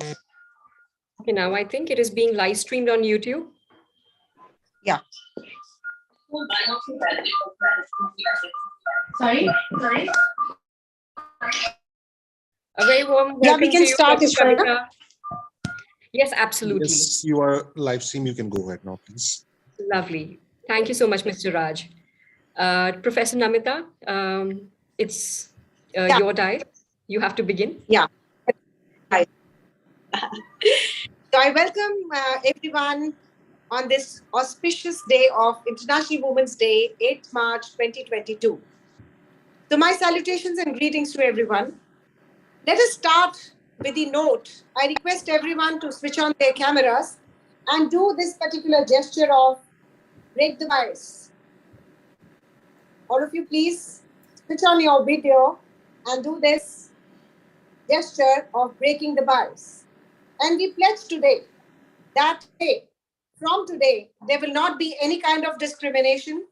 Okay, now I think it is being live streamed on YouTube. Yeah. Sorry? A very warm welcome Yeah, we can to you, start, Dr. Ishwarya. Kavita. Yes, absolutely. Yes, you are live stream. You can go ahead now, please. Lovely. Thank you so much, Mr. Raj. Professor Namita, it's Yeah. your dice. You have to begin. Yeah. Hi. So I welcome everyone on this auspicious day of International Women's Day, 8th March 2022. So my salutations and greetings to everyone. Let us start with the note. I request everyone to switch on their cameras and do this particular gesture of break the ice. All of you, please switch on your video and do this gesture of breaking the ice. And we pledge today that from today, there will not be any kind of discrimination,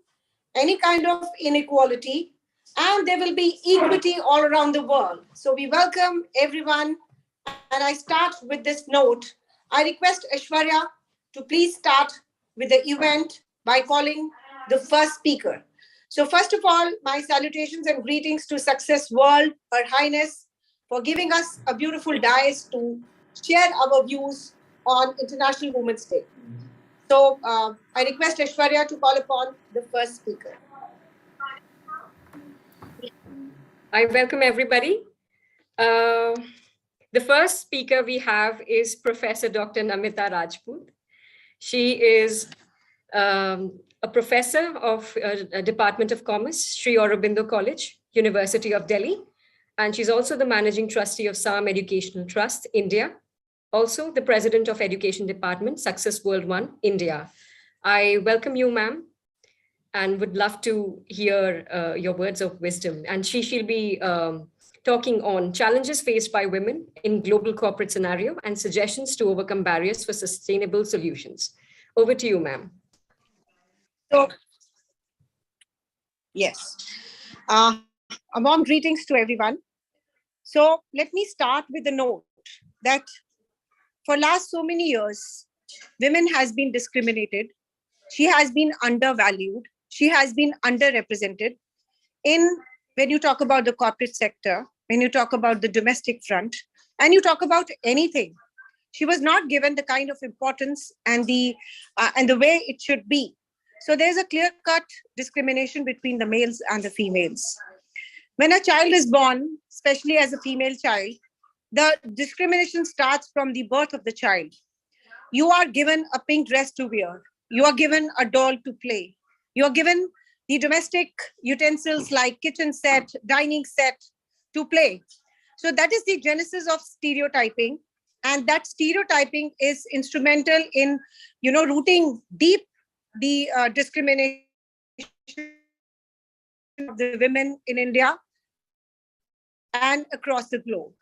any kind of inequality, and there will be equity all around the world. So we welcome everyone, and I start with this note. I request Aishwarya to please start with the event by calling the first speaker. So first of all, my salutations and greetings to Success World, Her Highness, for giving us a beautiful dais to share our views on International Women's Day. So I request Aishwarya to call upon the first speaker. I welcome everybody. The first speaker we have is Professor Dr. Namita Rajput. She is a professor of Department of Commerce, Sri Aurobindo College, University of Delhi. And she's also the managing trustee of SAM Educational Trust, India. Also the president of Education Department, Success World One, India. I welcome you, ma'am, and would love to hear your words of wisdom. And she'll be talking on challenges faced by women in global corporate scenario and suggestions to overcome barriers for sustainable solutions. Over to you, ma'am. So, yes, a warm greetings to everyone. So let me start with a note that for last so many years, women has been discriminated. She has been undervalued. She has been underrepresented when you talk about the corporate sector, when you talk about the domestic front, and you talk about anything. She was not given the kind of importance and the way it should be. So there's a clear-cut discrimination between the males and the females. When a child is born, especially as a female child, the discrimination starts from the birth of the child. You are given a pink dress to wear. You are given a doll to play. You are given the domestic utensils like kitchen set, dining set to play. So that is the genesis of stereotyping. And that stereotyping is instrumental in, rooting deep the discrimination of the women in India and across the globe.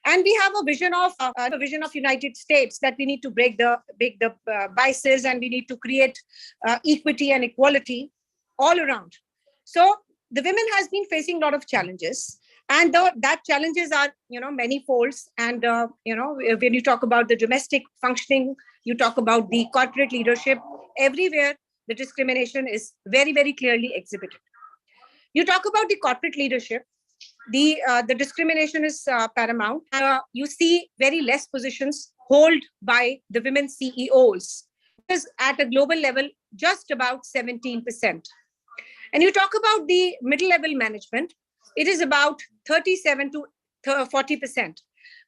And we have a vision of United States that we need to break the biases, and we need to create equity and equality all around. So the women has been facing a lot of challenges, and that challenges are many folds. And when you talk about the domestic functioning, you talk about the corporate leadership. Everywhere the discrimination is very, very clearly exhibited. You talk about the corporate leadership. The discrimination is paramount. You see very less positions held by the women CEOs. It is at a global level just about 17%. And you talk about the middle level management, it is about 37 to 40%.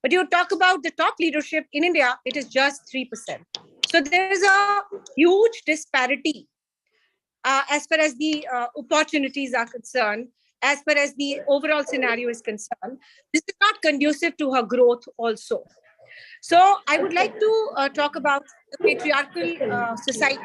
But you talk about the top leadership in India, it is just 3%. So there is a huge disparity as far as the opportunities are concerned. As far as the overall scenario is concerned, this is not conducive to her growth also. So I would like to talk about the patriarchal society,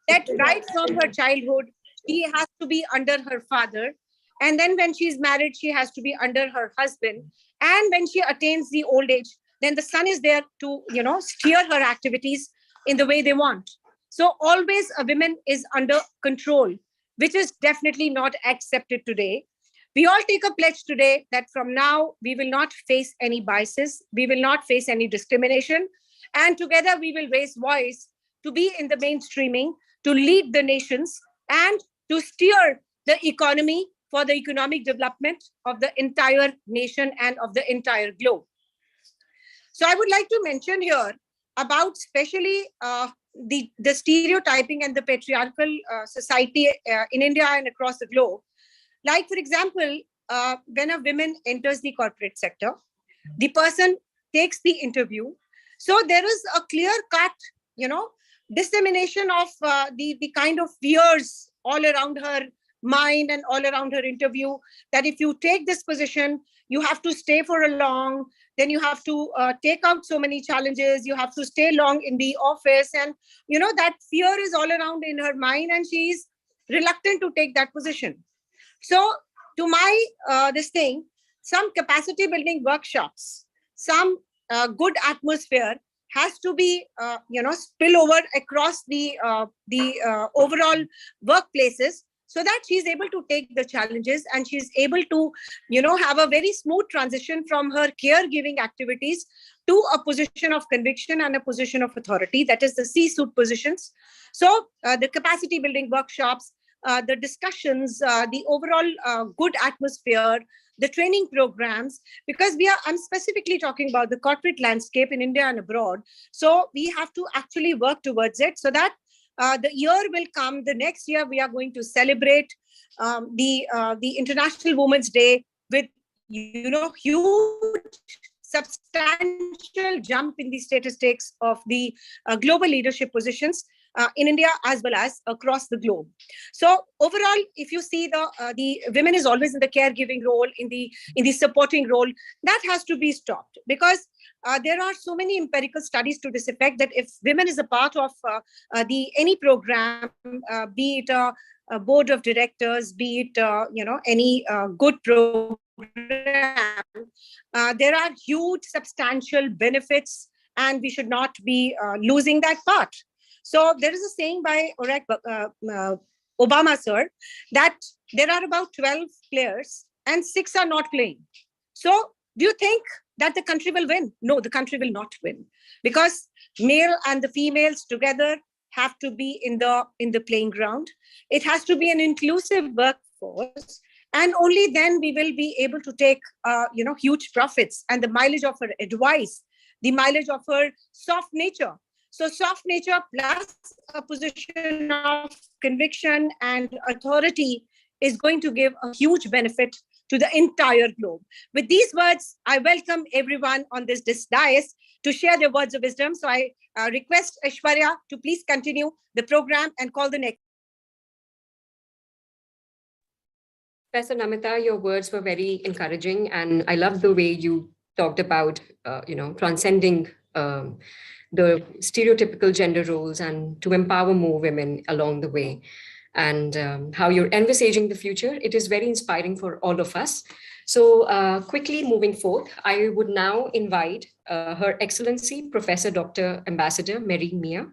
that right from her childhood, she has to be under her father. And then when she's married, she has to be under her husband. And when she attains the old age, then the son is there to, steer her activities in the way they want. So always a woman is under control, which is definitely not accepted today. We all take a pledge today that from now we will not face any biases, we will not face any discrimination, and together we will raise voice to be in the mainstreaming, to lead the nations, and to steer the economy for the economic development of the entire nation and of the entire globe. So I would like to mention here about especially the stereotyping and the patriarchal society in India and across the globe. Like, for example, when a woman enters the corporate sector, the person takes the interview. So there is a clear-cut, dissemination of the kind of fears all around her mind and all around her interview, that if you take this position, you have to stay for a long, then you have to take out so many challenges, you have to stay long in the office. And, that fear is all around in her mind, and she's reluctant to take that position. So to my, some capacity building workshops, some good atmosphere has to be, spill over across the overall workplaces, so that she's able to take the challenges and she's able to, have a very smooth transition from her caregiving activities to a position of conviction and a position of authority, that is the C-suite positions. So the capacity building workshops, the discussions, the overall good atmosphere, the training programs, because I'm specifically talking about the corporate landscape in India and abroad. So we have to actually work towards it, so that the year will come, the next year we are going to celebrate the International Women's Day with, huge substantial jump in the statistics of the global leadership positions in India as well as across the globe. So overall, if you see the women is always in the caregiving role, in the supporting role, that has to be stopped, because there are so many empirical studies to this effect that if women is a part of any program, be it a board of directors, be it any good program, there are huge substantial benefits, and we should not be losing that part. So there is a saying by Obama, sir, that there are about 12 players and 6 are not playing. So do you think that the country will win? No, the country will not win, because male and the females together have to be in the playing ground. It has to be an inclusive workforce, and only then we will be able to take huge profits, and the mileage of her advice, the mileage of her soft nature. So soft nature plus a position of conviction and authority is going to give a huge benefit to the entire globe. With these words, I welcome everyone on this dais to share their words of wisdom. So I request Aishwarya to please continue the program and call the next. Professor Namita, your words were very encouraging, and I love the way you talked about, transcending the stereotypical gender roles and to empower more women along the way, and how you're envisaging the future. It is very inspiring for all of us. So quickly moving forth, I would now invite Her Excellency, Professor Dr. Ambassador Mary Mia.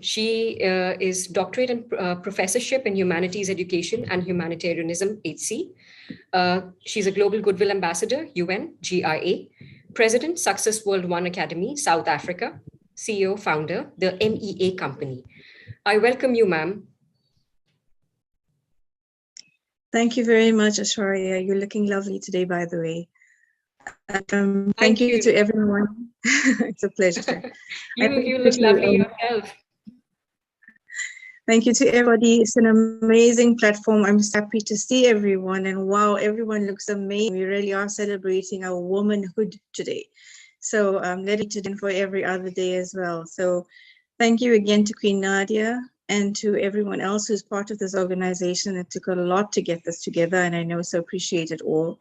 She is doctorate and professorship in humanities education and humanitarianism, HC. She's a Global Goodwill Ambassador, UN, GIA. President, Success World One Academy, South Africa, CEO, founder, the MEA company. I welcome you, ma'am. Thank you very much, Aishwarya. You're looking lovely today, by the way. Thank you to everyone. It's a pleasure. You look lovely yourself. Thank you to everybody. It's an amazing platform. I'm so happy to see everyone, and wow, everyone looks amazing. We really are celebrating our womanhood today. So let it today for every other day as well. So thank you again to Queen Nadia and to everyone else who's part of this organization. It took a lot to get this together, and I know so appreciate it all.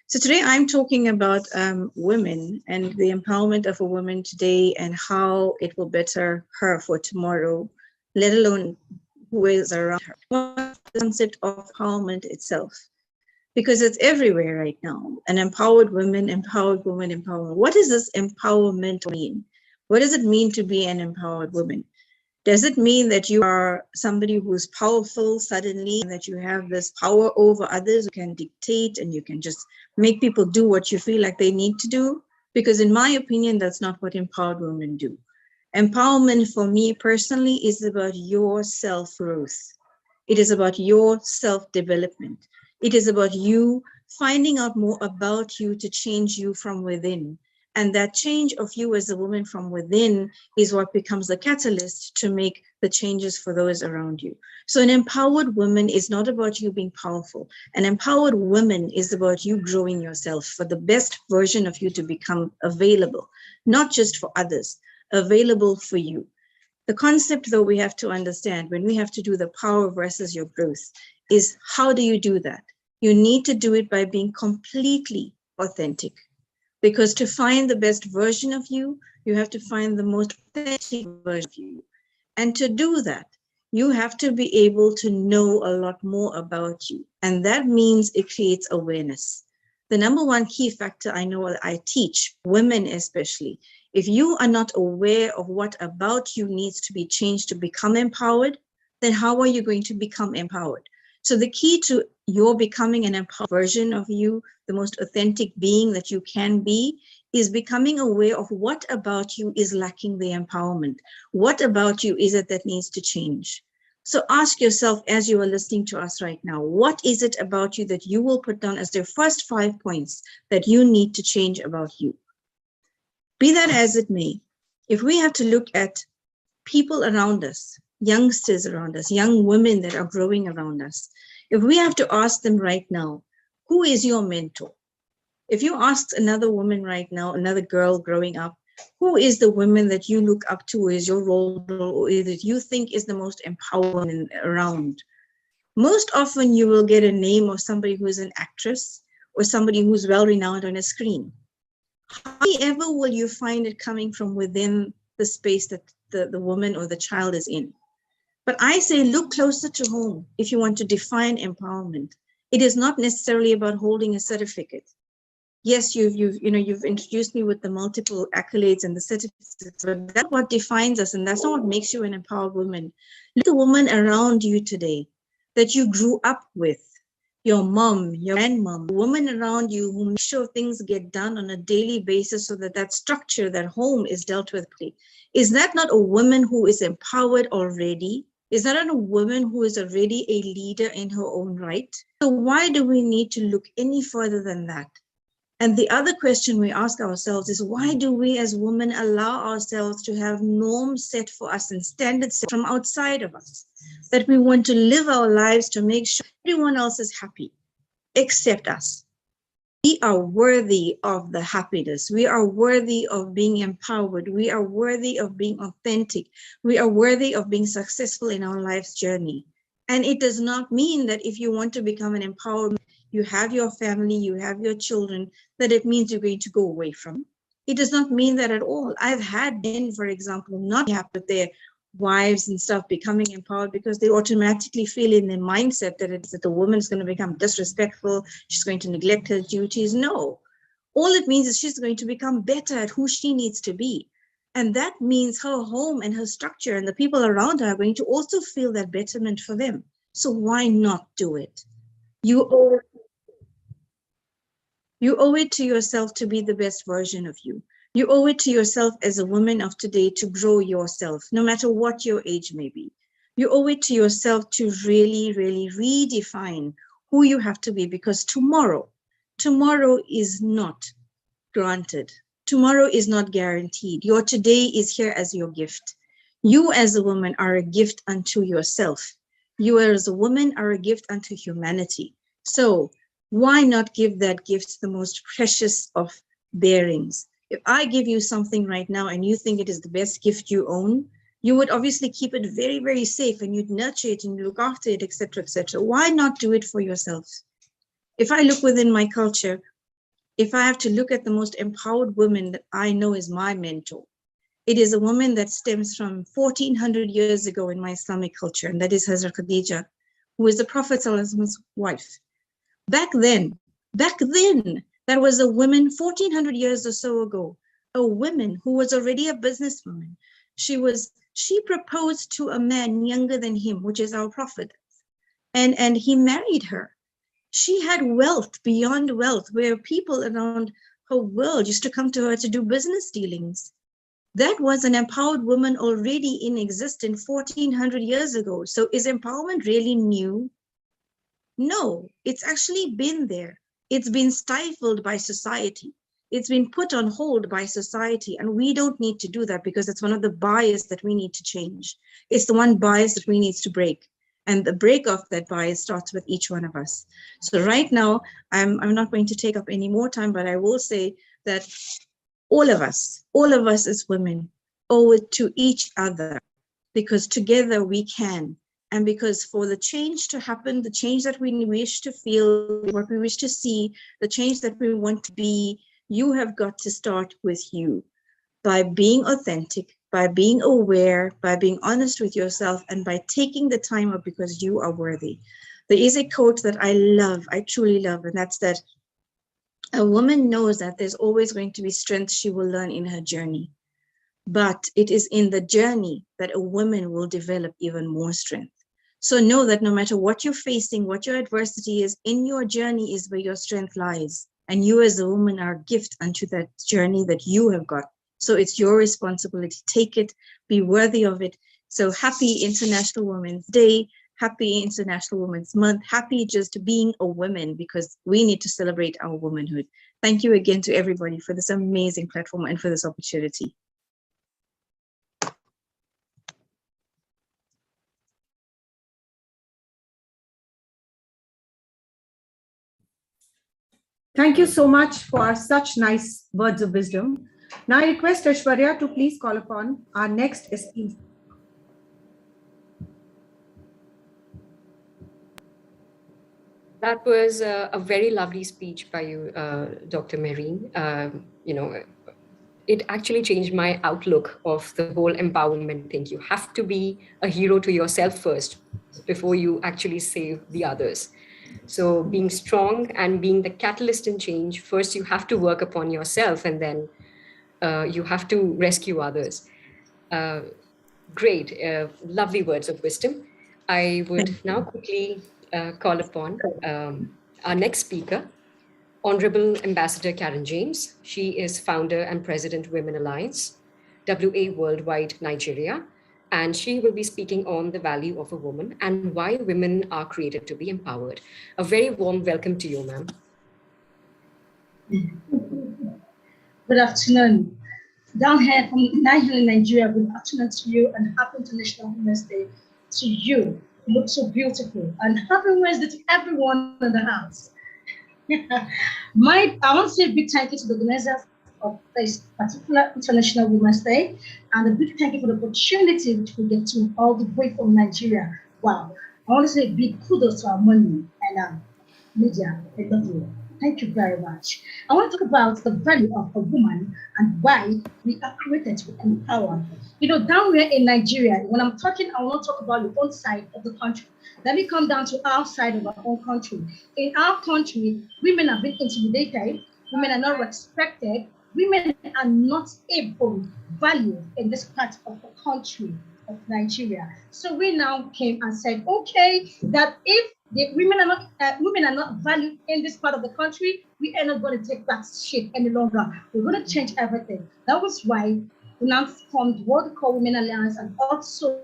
So today I'm talking about women and the empowerment of a woman today and how it will better her for tomorrow, let alone who is around her. What's the concept of empowerment itself? Because it's everywhere right now. An empowered woman, empowered woman, empowerment. What does this empowerment mean? What does it mean to be an empowered woman? Does it mean that you are somebody who's powerful suddenly and that you have this power over others, you can dictate and you can just make people do what you feel like they need to do? Because in my opinion, that's not what empowered women do. Empowerment for me personally is about your self-growth. It is about your self-development. It is about you finding out more about you to change you from within. And that change of you as a woman from within is what becomes the catalyst to make the changes for those around you. So an empowered woman is not about you being powerful. An empowered woman is about you growing yourself for the best version of you to become available, not just for others, available for you. The concept, though, we have to understand when we have to do the power versus your growth is, how do you do that? You need to do it by being completely authentic. Because to find the best version of you, you have to find the most authentic version of you. And to do that, you have to be able to know a lot more about you. And that means it creates awareness. The number one key factor I know that I teach women especially, if you are not aware of what about you needs to be changed to become empowered, then how are you going to become empowered? So the key to your becoming an empowered version of you, the most authentic being that you can be, is becoming aware of what about you is lacking the empowerment. What about you is it that needs to change? So ask yourself as you are listening to us right now, what is it about you that you will put down as the first 5 points that you need to change about you? Be that as it may, if we have to look at people around us, youngsters around us, young women that are growing around us, if we have to ask them right now, who is your mentor? If you ask another woman right now, another girl growing up, who is the woman that you look up to as your role model, or that you think is the most empowering around? Most often you will get a name of somebody who is an actress or somebody who's well-renowned on a screen. However will you find it coming from within the space that the woman or the child is in? But I say look closer to home if you want to define empowerment. It is not necessarily about holding a certificate. Yes, you've introduced me with the multiple accolades and the certificates, but that's what defines us, and that's not what makes you an empowered woman. Look at the woman around you today that you grew up with, your mom, your grandmom, the woman around you who makes sure things get done on a daily basis so that that structure, that home is dealt with. Is that not a woman who is empowered already? Is that not a woman who is already a leader in her own right? So why do we need to look any further than that? And the other question we ask ourselves is, why do we as women allow ourselves to have norms set for us and standards set from outside of us? That we want to live our lives to make sure everyone else is happy, except us. We are worthy of the happiness. We are worthy of being empowered. We are worthy of being authentic. We are worthy of being successful in our life's journey. And it does not mean that if you want to become an empowered, you have your family, you have your children, that it means you're going to go away from. It does not mean that at all. I've had men, for example, not happy with their wives and stuff becoming empowered because they automatically feel in their mindset that it's that the woman's going to become disrespectful, she's going to neglect her duties. No, all it means is she's going to become better at who she needs to be. And that means her home and her structure and the people around her are going to also feel that betterment for them. So why not do it? You owe it to yourself to be the best version of you. You owe it to yourself as a woman of today to grow yourself, no matter what your age may be. You owe it to yourself to really, really redefine who you have to be, because tomorrow is not granted. Tomorrow is not guaranteed. Your today is here as your gift. You as a woman are a gift unto yourself. You as a woman are a gift unto humanity. So why not give that gift the most precious of bearings? If I give you something right now and you think it is the best gift you own, you would obviously keep it very, very safe and you'd nurture it and look after it, etc., etc. Why not do it for yourself? If I look within my culture, if I have to look at the most empowered woman that I know is my mentor, it is a woman that stems from 1400 years ago in my Islamic culture, and that is Hazrat Khadija, who is the Prophet's wife. Back then, that was a woman 1400 years or so ago, a woman who was already a businesswoman. She was She proposed to a man younger than him, which is our prophet, and he married her. She had wealth beyond wealth, where people around her world used to come to her to do business dealings. That was an empowered woman already in existence 1400 years ago. So is empowerment really new? No, it's actually been there. It's been stifled by society. It's been put on hold by society, and we don't need to do that because it's one of the bias that we need to change. It's the one bias that we need to break. And the break of that bias starts with each one of us. So right now, I'm not going to take up any more time, but I will say that all of us as women owe it to each other, because together we can. And because for the change to happen, the change that we wish to feel, what we wish to see, the change that we want to be, you have got to start with you by being authentic, by being aware, by being honest with yourself, and by taking the time up because you are worthy. There is a quote that I love, I truly love, and that's that a woman knows that there's always going to be strength she will learn in her journey. But it is in the journey that a woman will develop even more strength. So know that no matter what you're facing, what your adversity is, in your journey is where your strength lies. And you as a woman are a gift unto that journey that you have got. So it's your responsibility. Take it, be worthy of it. So happy International Women's Day, happy International Women's Month, happy just being a woman, because we need to celebrate our womanhood. Thank you again to everybody for this amazing platform and for this opportunity. Thank you so much for such nice words of wisdom. Now I request Aishwarya to please call upon our next esteemed. That was a very lovely speech by you, Dr. Mehreen. It actually changed my outlook of the whole empowerment thing. You have to be a hero to yourself first before you actually save the others. So being strong and being the catalyst in change, first you have to work upon yourself, and then you have to rescue others. Great, lovely words of wisdom. I would now quickly call upon our next speaker, Honorable Ambassador Karen James. She is founder and president, Women Alliance, WA Worldwide, Nigeria. And she will be speaking on the value of a woman and why women are created to be empowered. A very warm welcome to you, ma'am. Good afternoon. Down here from Nigeria, good afternoon to you and happy International Women's Day to you. You look so beautiful. And happy Wednesday to everyone in the house. I want to say a big thank you to the organizers of this particular International Women's Day, and a big thank you for the opportunity which we get to all the way from Nigeria. Wow. I want to say a big kudos to our money and media. I love you. Thank you very much. I want to talk about the value of a woman and why we are created to empower. You know, down here in Nigeria, when I'm talking, I want to talk about the own side of the country. Let me come down to our side of our own country. In our country, women have been intimidated, women are not respected, women are not able to value in this part of the country of Nigeria. So we now came and said, okay, that if the women are not valued in this part of the country, we are not going to take that shit any longer. We're going to change everything. That was why we now formed what we call Women Alliance, and also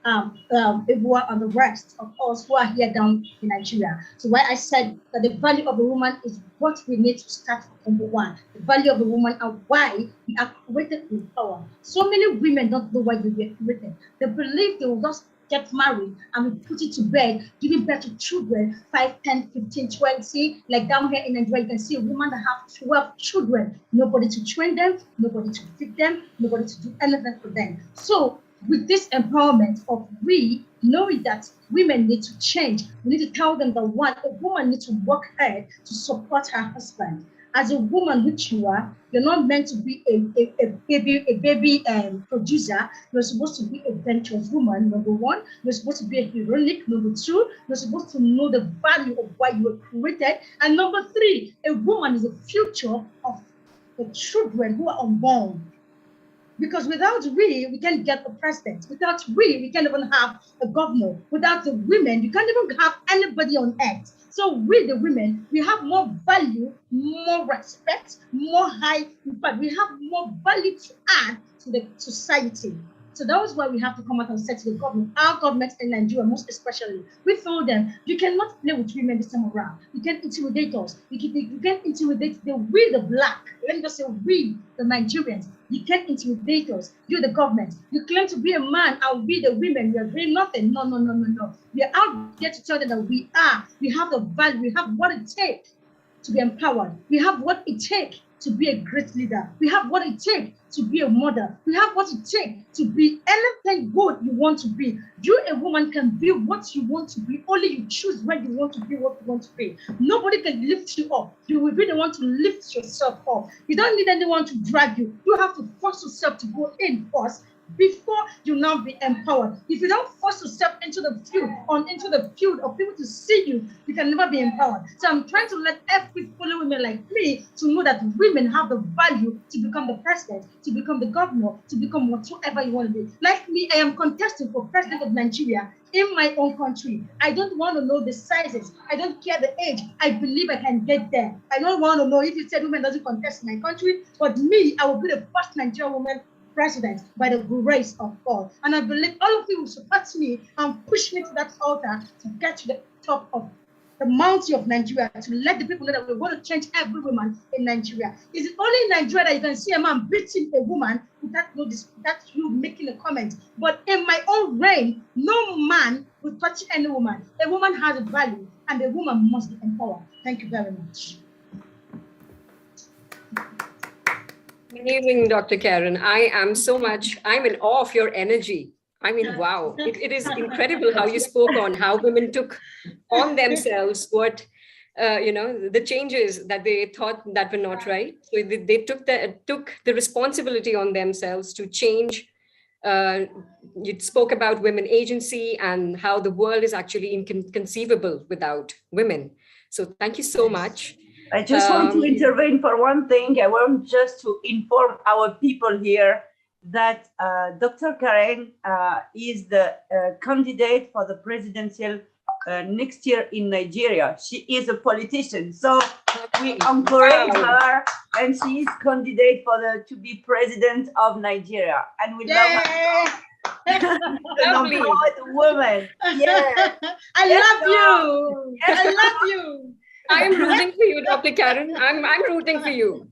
everyone and the rest of us who are here down in Nigeria. So why I said that the value of a woman is what we need to start from number one. The value of a woman and why we are created with power. So many women don't know why they were created. They believe they will just get married and we put it to bed, giving birth to children, 5, 10, 15, 20. Like down here in Nigeria, you can see a woman that have 12 children. Nobody to train them, nobody to feed them, nobody to do anything for them. So with this empowerment of we knowing that women need to change, we need to tell them that a woman needs to work hard to support her husband. As a woman, which you are, you're not meant to be a baby producer. You're supposed to be a venturous woman, number one. You're supposed to be a heroic, number two. You're supposed to know the value of why you were created. And number three, a woman is the future of the children who are unborn. Because without we can't get a president. Without we can't even have a governor. Without the women, you can't even have anybody on earth. So we, the women, we have more value, more respect, more high, but we have more value to add to the society. So that was why we have to come out and say to the government, our government in Nigeria, most especially, we told them, you cannot play with women this time around. You can intimidate us. You can intimidate we, the black. Let me just say we, the Nigerians. You can't intimidate us. You're the government. You claim to be a man and we, the women, we are doing nothing. No. We are out there to tell them that we have the value, we have what it takes to be empowered. We have what it takes to be a great leader. We have what it takes to be a mother. We have what it takes to be anything good you want to be. You, a woman, can be what you want to be. Only you choose when you want to be what you want to be. Nobody can lift you up. You will be the one to lift yourself up. You don't need anyone to drag you. You have to force yourself to go in first before you now be empowered. If you don't force yourself into the field of people to see you, you can never be empowered. So I'm trying to let every fellow women like me to know that women have the value to become the president, to become the governor, to become whatsoever you want to be. Like me, I am contesting for president of Nigeria in my own country. I don't want to know the sizes. I don't care the age. I believe I can get there. I don't want to know if you said women doesn't contest in my country, but me, I will be the first Nigerian woman president by the grace of God. And I believe all of you will support me and push me to that altar to get to the top of the mountain of Nigeria, to let the people know that we want to change every woman in Nigeria. Is it only in Nigeria that you can see a man beating a woman without you making a comment? But in my own reign, no man will touch any woman. A woman has a value and a woman must be empowered. Thank you very much. Amazing, Dr. Karen. I'm in awe of your energy. I mean, wow, it is incredible how you spoke on how women took on themselves what, the changes that they thought that were not right. So they took the responsibility on themselves to change. You spoke about women agency and how the world is actually inconceivable without women. So thank you so much. I just want to intervene for one thing. I want just to inform our people here that Dr. Karen is the candidate for the presidential next year in Nigeria. She is a politician, so we encourage her, and she is candidate to be president of Nigeria, and we love her. Lovely. Woman. Yeah. I love you. I love you. I am rooting for you, Dr. Karen. I'm rooting for you.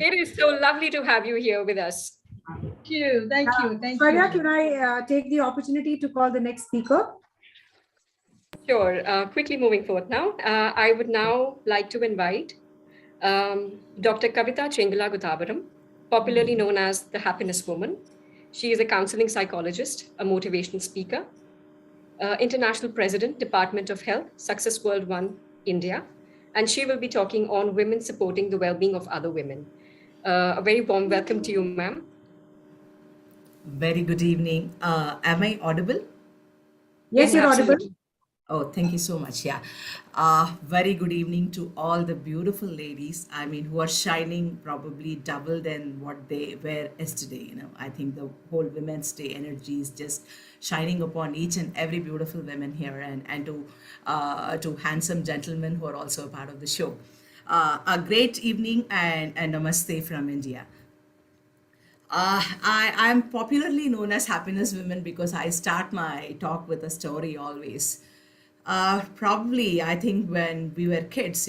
It is so lovely to have you here with us. Thank you. Thank you. Maria, can I take the opportunity to call the next speaker? Sure. Quickly moving forward now. I would now like to invite Dr. Kavita Chengala Gutabaram, popularly known as the Happiness Woman. She is a counseling psychologist, a motivational speaker, International President, Department of Health, Success World 1, India. And she will be talking on women supporting the well-being of other women. A very warm welcome to you, ma'am. Very good evening. Am I audible? Yes, you're audible. Oh, thank you so much. Yeah. Very good evening to all the beautiful ladies, who are shining probably double than what they were yesterday. I think the whole Women's Day energy is just shining upon each and every beautiful woman here, and to handsome gentlemen who are also a part of the show. A great evening and namaste from India. I'm popularly known as Happiness Women because I start my talk with a story always. Probably, I think when we were kids,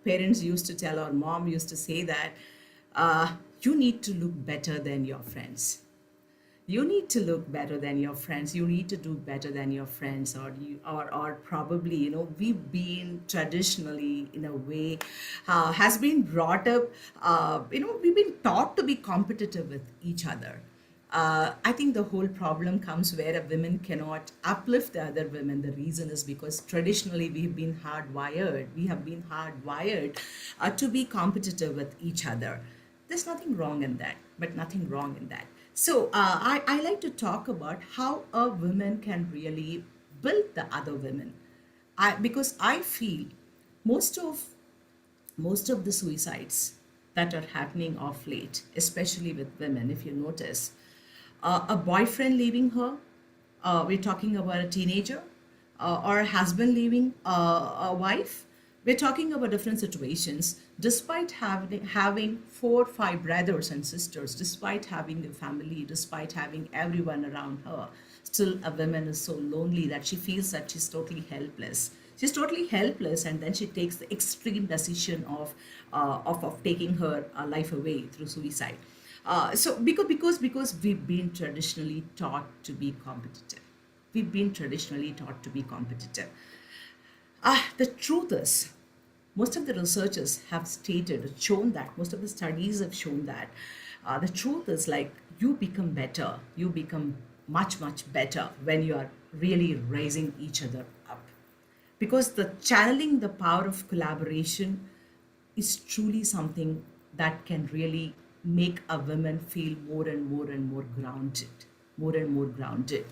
parents used to tell, or mom used to say that you need to look better than your friends. You need to look better than your friends. You need to do better than your friends, or probably, we've been traditionally in a way has been brought up. We've been taught to be competitive with each other. I think the whole problem comes where a woman cannot uplift the other women. The reason is because traditionally we have been hardwired. We have been hardwired to be competitive with each other. There's nothing wrong in that, but nothing wrong in that. So I like to talk about how a woman can really build the other women. Because I feel most of the suicides that are happening of late, especially with women, if you notice. A boyfriend leaving her, we're talking about a teenager, or a husband leaving a wife. We're talking about different situations. Despite having 4 or 5 brothers and sisters, despite having a family, despite having everyone around her, still a woman is so lonely that she feels that she's totally helpless. She's totally helpless, and then she takes the extreme decision of taking her life away through suicide. So because we've been traditionally taught to be competitive. We've been traditionally taught to be competitive. The truth is, most of the researchers have stated, shown that, most of the studies have shown that the truth is, like, you become better, you become much, much better when you are really raising each other up. Because the channeling the power of collaboration is truly something that can really make a woman feel more and more and more grounded, more and more grounded.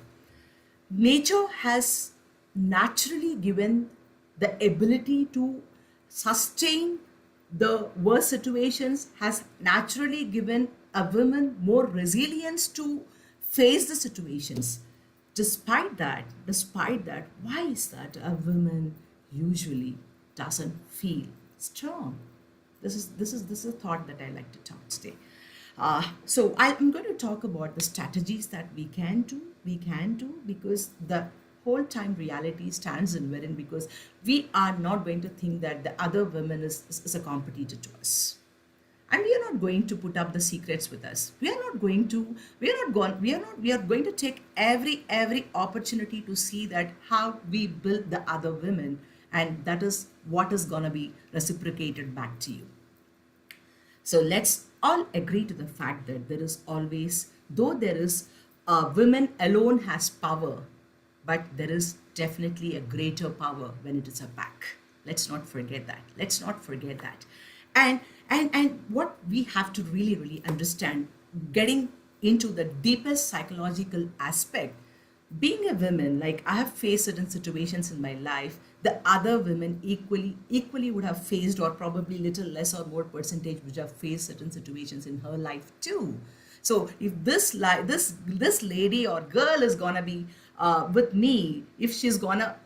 Nature has naturally given the ability to sustain the worst situations, has naturally given a woman more resilience to face the situations. Despite that, why is that a woman usually doesn't feel strong? This is a thought that I like to talk today. So I'm going to talk about the strategies that we can do, because the whole time reality stands in wherein, because we are not going to think that the other woman is a competitor to us. And we are not going to put up the secrets with us. We are going to take every opportunity to see that how we build the other women, and that is what is going to be reciprocated back to you. So let's all agree to the fact that there is always, though there is, women alone has power, but there is definitely a greater power when it is a pack. Let's not forget that. And what we have to really understand, getting into the deepest psychological aspect, being a woman, like, I have faced certain situations in my life, the other women equally would have faced, or probably little less or more percentage would have faced certain situations in her life too. So if this lady or girl is gonna be with me, if she's gonna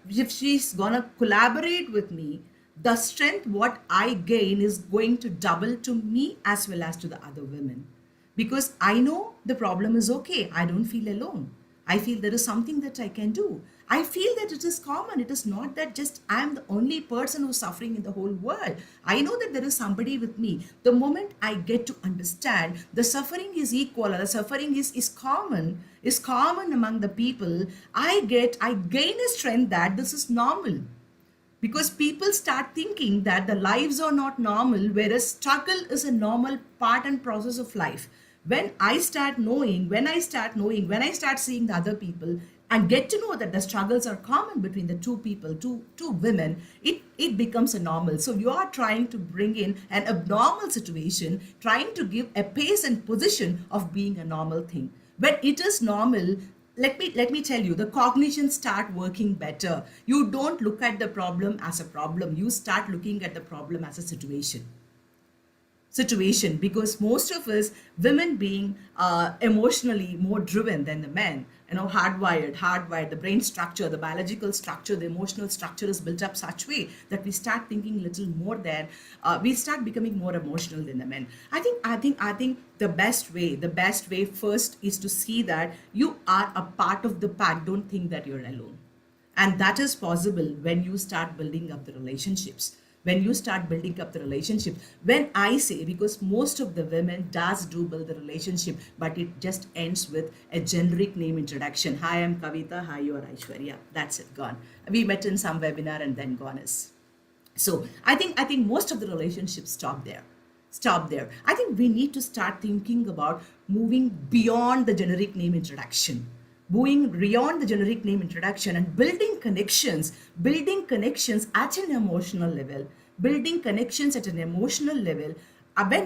collaborate with me, the strength what I gain is going to double to me as well as to the other women. Because I know the problem is okay. I don't feel alone. I feel there is something that I can do. I feel that it is common. It is not that just I am the only person who's suffering in the whole world. I know that there is somebody with me. The moment I get to understand the suffering is equal, or the suffering is common among the people, I gain a strength that this is normal. Because people start thinking that the lives are not normal, whereas struggle is a normal part and process of life. When I start seeing the other people and get to know that the struggles are common between the two people, two women, it becomes a normal. So you are trying to bring in an abnormal situation, trying to give a pace and position of being a normal thing. When it is normal, let me tell you, the cognition start working better. You don't look at the problem as a problem. You start looking at the problem as a situation, because most of us women being emotionally more driven than the men, hardwired, the brain structure, the biological structure, the emotional structure is built up such way that we start thinking little more than we start becoming more emotional than the men. I think the best way first is to see that you are a part of the pack. Don't think that you're alone. And that is possible when you start building up the relationships. When I say, because most of the women do build the relationship, but it just ends with a generic name introduction. Hi, I'm Kavita. Hi, you're Aishwarya. That's it, gone. We met in some webinar and then gone is. So I think most of the relationships stop there. I think we need to start thinking about moving beyond the generic name introduction. And building connections at an emotional level. When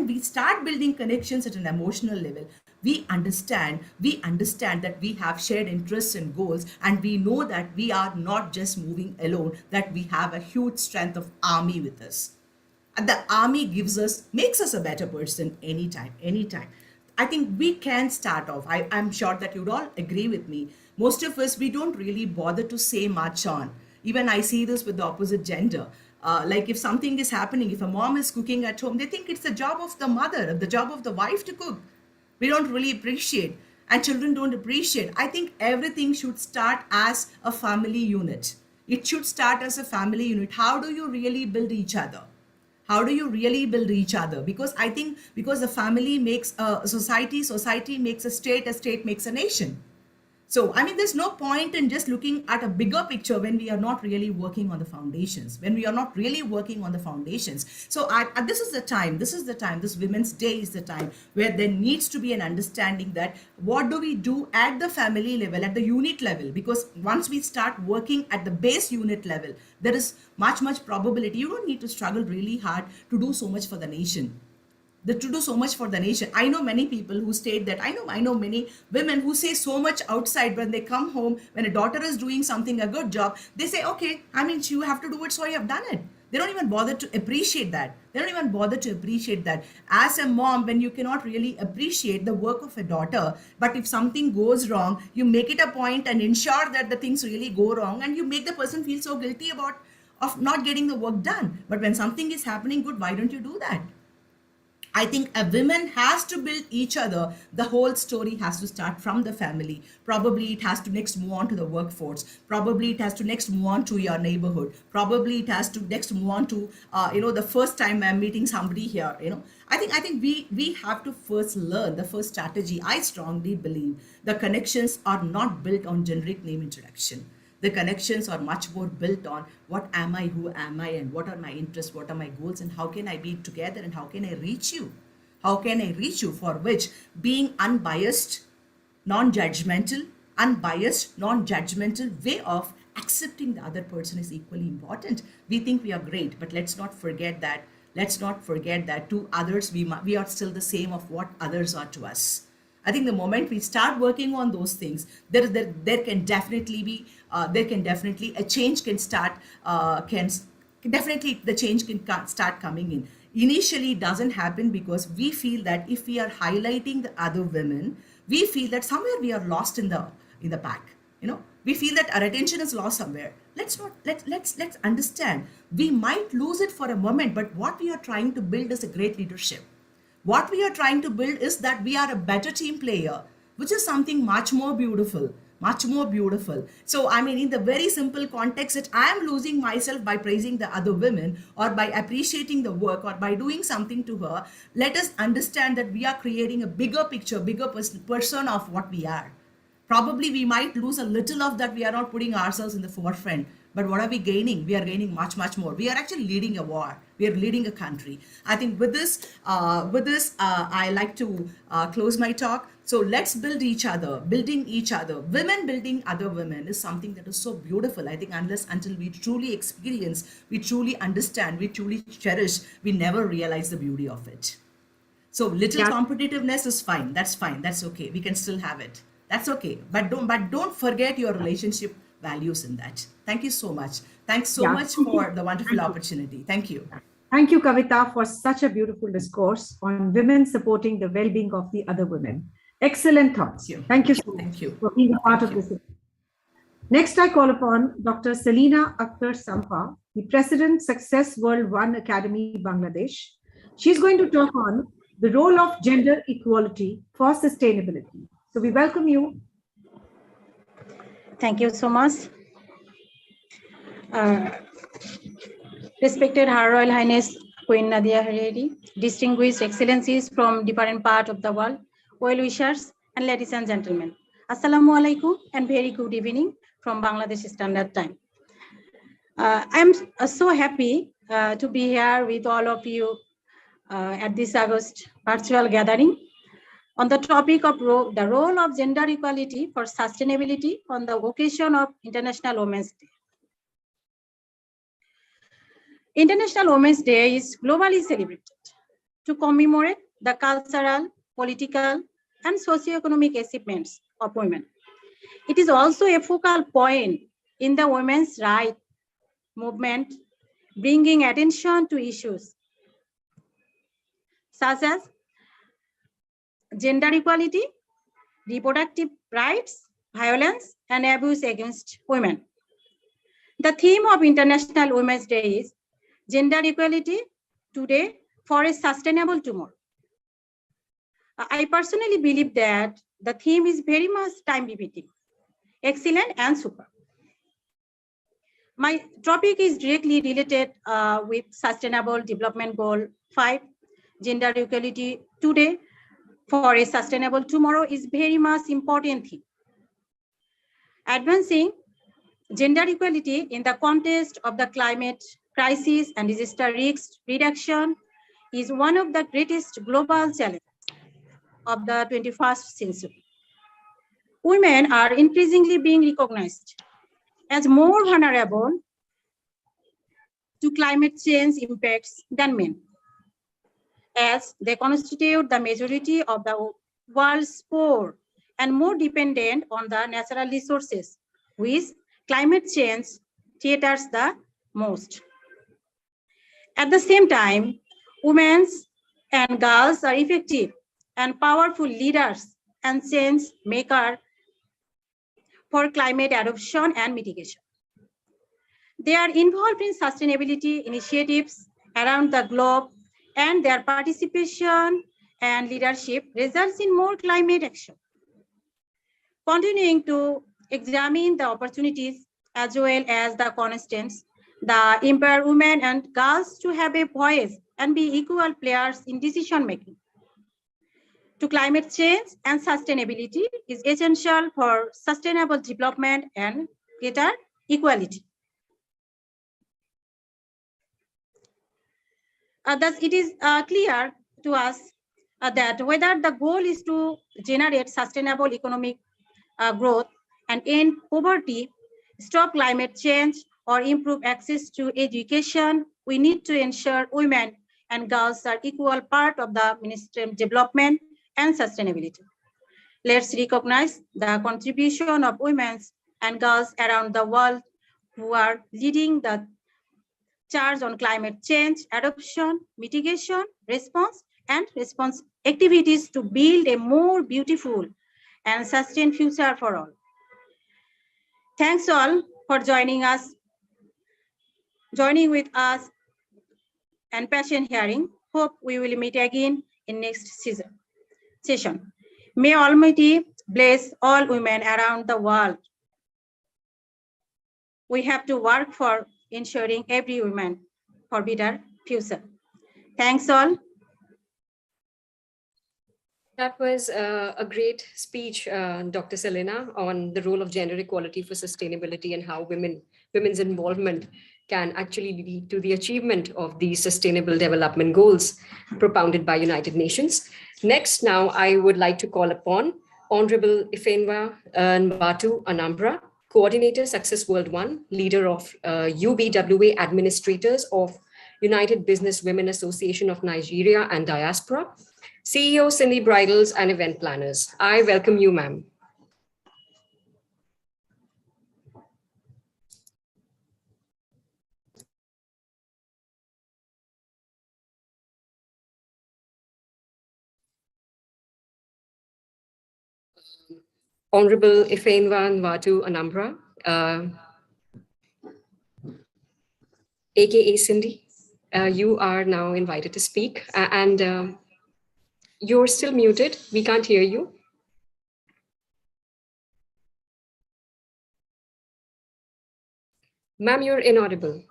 we start building connections at an emotional level, we understand that we have shared interests and goals, and we know that we are not just moving alone, that we have a huge strength of army with us. And the army makes us a better person anytime, anytime. I think we can start off. I'm sure that you'd all agree with me. Most of us, we don't really bother to say much on. Even I see this with the opposite gender. Like if something is happening, if a mom is cooking at home, they think it's the job of the mother, the job of the wife to cook. We don't really appreciate, and children don't appreciate. I think everything should start as a family unit. It should start as a family unit. How do you really build each other? How do you really build each other? Because I think because the family makes a society, society makes a state makes a nation. So, I mean, there's no point in just looking at a bigger picture when we are not really working on the foundations, when we are not really working on the foundations. So, this is the time, this Women's Day is the time where there needs to be an understanding that what do we do at the family level, at the unit level? Because once we start working at the base unit level, there is much probability. You don't need to struggle really hard to do so much for the nation. To do so much for the nation. I know many people who state that. I know many women who say so much outside. When they come home, when a daughter is doing something, a good job, they say, okay, I mean, you have to do it, so you have done it. They don't even bother to appreciate that. As a mom, when you cannot really appreciate the work of a daughter, but if something goes wrong, you make it a point and ensure that the things really go wrong, and you make the person feel so guilty of not getting the work done. But when something is happening good, why don't you do that? I think a woman has to build each other. The whole story has to start from the family. Probably it has to next move on to the workforce. Probably it has to next move on to your neighborhood. Probably it has to next move on to, the first time I'm meeting somebody here, I think we have to first learn the first strategy. I strongly believe the connections are not built on generic name introduction. The connections are much more built on what am I, who am I, and what are my interests, what are my goals, and how can I be together, and how can I reach you? How can I reach you? For which being unbiased, non-judgmental way of accepting the other person is equally important. We think we are great, but let's not forget that to others, we are still the same of what others are to us. I think the moment we start working on those things, there can definitely be a change can start. The change can start coming in. Initially, it doesn't happen because we feel that if we are highlighting the other women, we feel that somewhere we are lost in the pack. We feel that our attention is lost somewhere. Let's understand. We might lose it for a moment, but what we are trying to build is a great leadership. What we are trying to build is that we are a better team player, which is something much more beautiful. So, I mean, in the very simple context that I am losing myself by praising the other women or by appreciating the work or by doing something to her, let us understand that we are creating a bigger picture, bigger person of what we are. Probably we might lose a little of that. We are not putting ourselves in the forefront. But what are we gaining? We are gaining much more. We are actually leading a war. We are leading a country. I think with this, I like to close my talk. So let's build each other, building each other. Women building other women is something that is so beautiful. I think until we truly experience, we truly understand, we truly cherish, we never realize the beauty of it. So little competitiveness is fine. That's fine. That's okay. We can still have it. That's okay. But don't forget your relationship values in that. Thank you so much. Thanks so much for the wonderful opportunity. Thank you. Thank you, Kavita, for such a beautiful discourse on women supporting the well-being of the other women. Excellent thoughts. Thank you so much for being a part of this. Next, I call upon Dr. Selina Akhtar Sampa, the President, Success World One Academy, Bangladesh. She's going to talk on the role of gender equality for sustainability. So we welcome you. Thank you so much. Respected Her Royal Highness Queen Nadia Hariri, distinguished excellencies from different parts of the world, well-wishers, and ladies and gentlemen. Assalamu alaikum and very good evening from Bangladesh Standard Time. I'm so happy to be here with all of you at this August virtual gathering on the topic of the role of gender equality for sustainability on the occasion of International Women's Day. International Women's Day is globally celebrated to commemorate the cultural, political, and socio-economic achievements of women. It is also a focal point in the women's rights movement, bringing attention to issues such as gender equality, reproductive rights, violence, and abuse against women. The theme of International Women's Day is Gender Equality Today for a Sustainable Tomorrow. I personally believe that the theme is very much time-befitting, excellent, and super. My topic is directly related with Sustainable Development Goal 5, Gender Equality Today for a Sustainable Tomorrow is very much important theme. Advancing gender equality in the context of the climate crisis and disaster risk reduction is one of the greatest global challenges of the 21st century. Women are increasingly being recognized as more vulnerable to climate change impacts than men, as they constitute the majority of the world's poor and more dependent on the natural resources, which climate change threatens the most. At the same time, women and girls are effective and powerful leaders and change makers for climate adoption and mitigation. They are involved in sustainability initiatives around the globe, and their participation and leadership results in more climate action. Continuing to examine the opportunities as well as the constraints, the empower women and girls to have a voice and be equal players in decision making to climate change and sustainability is essential for sustainable development and greater equality. Thus, it is clear to us that whether the goal is to generate sustainable economic growth and end poverty, stop climate change, or improve access to education, we need to ensure women and girls are equal part of the mainstream development and sustainability. Let's recognize the contribution of women and girls around the world who are leading the charge on climate change, adoption, mitigation, response, and response activities to build a more beautiful and sustained future for all. Thanks all for joining with us and patient hearing. Hope we will meet again in next session. May Almighty bless all women around the world. We have to work for ensuring every woman for better future. Thanks all. That was a great speech, Dr. Selena, on the role of gender equality for sustainability and how women's involvement can actually lead to the achievement of these sustainable development goals propounded by United Nations. Next, now I would like to call upon Honorable Ifenwa Nwatu Anambra, Coordinator, Success World One, leader of UBWA Administrators of United Business Women Association of Nigeria and Diaspora, CEO, Cindy Bridals and Event Planners. I welcome you, ma'am. Honorable Ifenwa Nwatu Anambra, AKA Cindy, you are now invited to speak and you're still muted. We can't hear you. Ma'am, you're inaudible.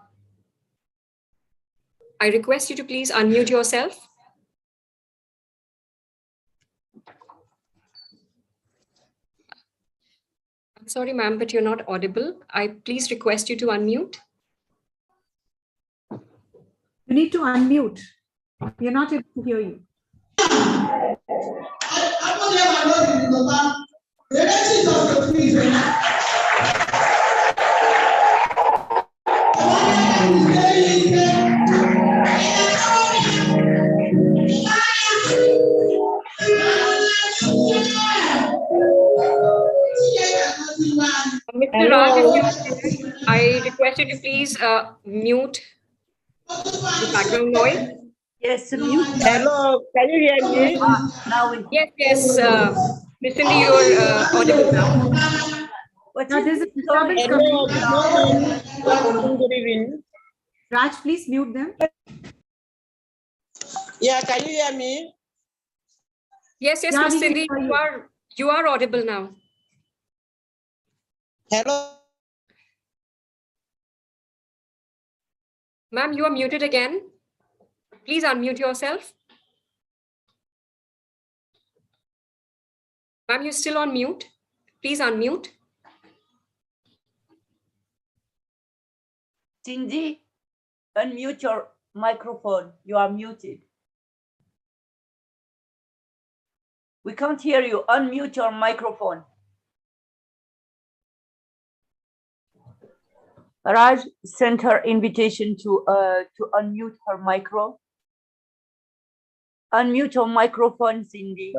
I request you to please unmute yourself. I'm sorry, ma'am, but you're not audible. I please request you to unmute. You need to unmute. We are not able to hear you. Mr. Raj, I request you to please mute the background noise. Yes, mute. Hello, can you hear me? Now we. Yes, Miss Cindy, you're audible now. Now there's a disturbance Hello, coming. good morning. Good afternoon, good evening. Raj, please mute them. Yeah, can you hear me? Yes, Yeah, Miss we can Cindy, hear you are audible now. Hello. Ma'am, you are muted again. Please unmute yourself. Ma'am, you're still on mute. Please unmute. Cindy, unmute your microphone. You are muted. We can't hear you. Unmute your microphone. Raj sent her invitation to unmute her micro. Unmute your microphone, Cindy.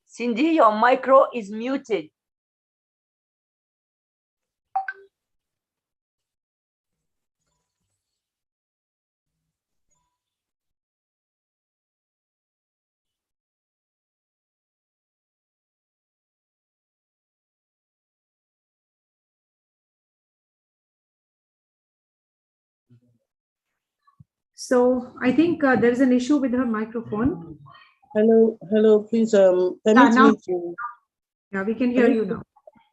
Cindy, your micro is muted. So I think there is an issue with her microphone. Hello, please, permit now- me to. Yeah, we can hear you now.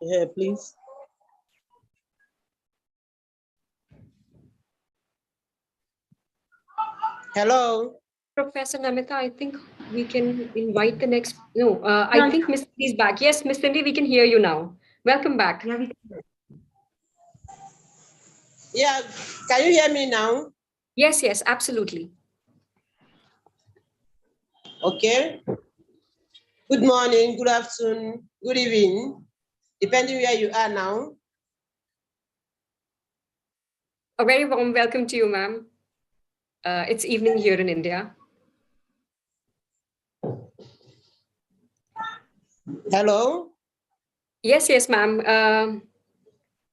Yeah, please. Hello. Professor Namita, I think we can invite the next. No, I Yeah. think Miss Cindy is back. Yes, Miss Cindy, we can hear you now. Welcome back. Yeah, we can. Yeah, can you hear me now? Yes, absolutely. Okay. Good morning, good afternoon, good evening, depending where you are now. A very warm welcome to you, ma'am. It's evening here in India. Hello. Yes, ma'am.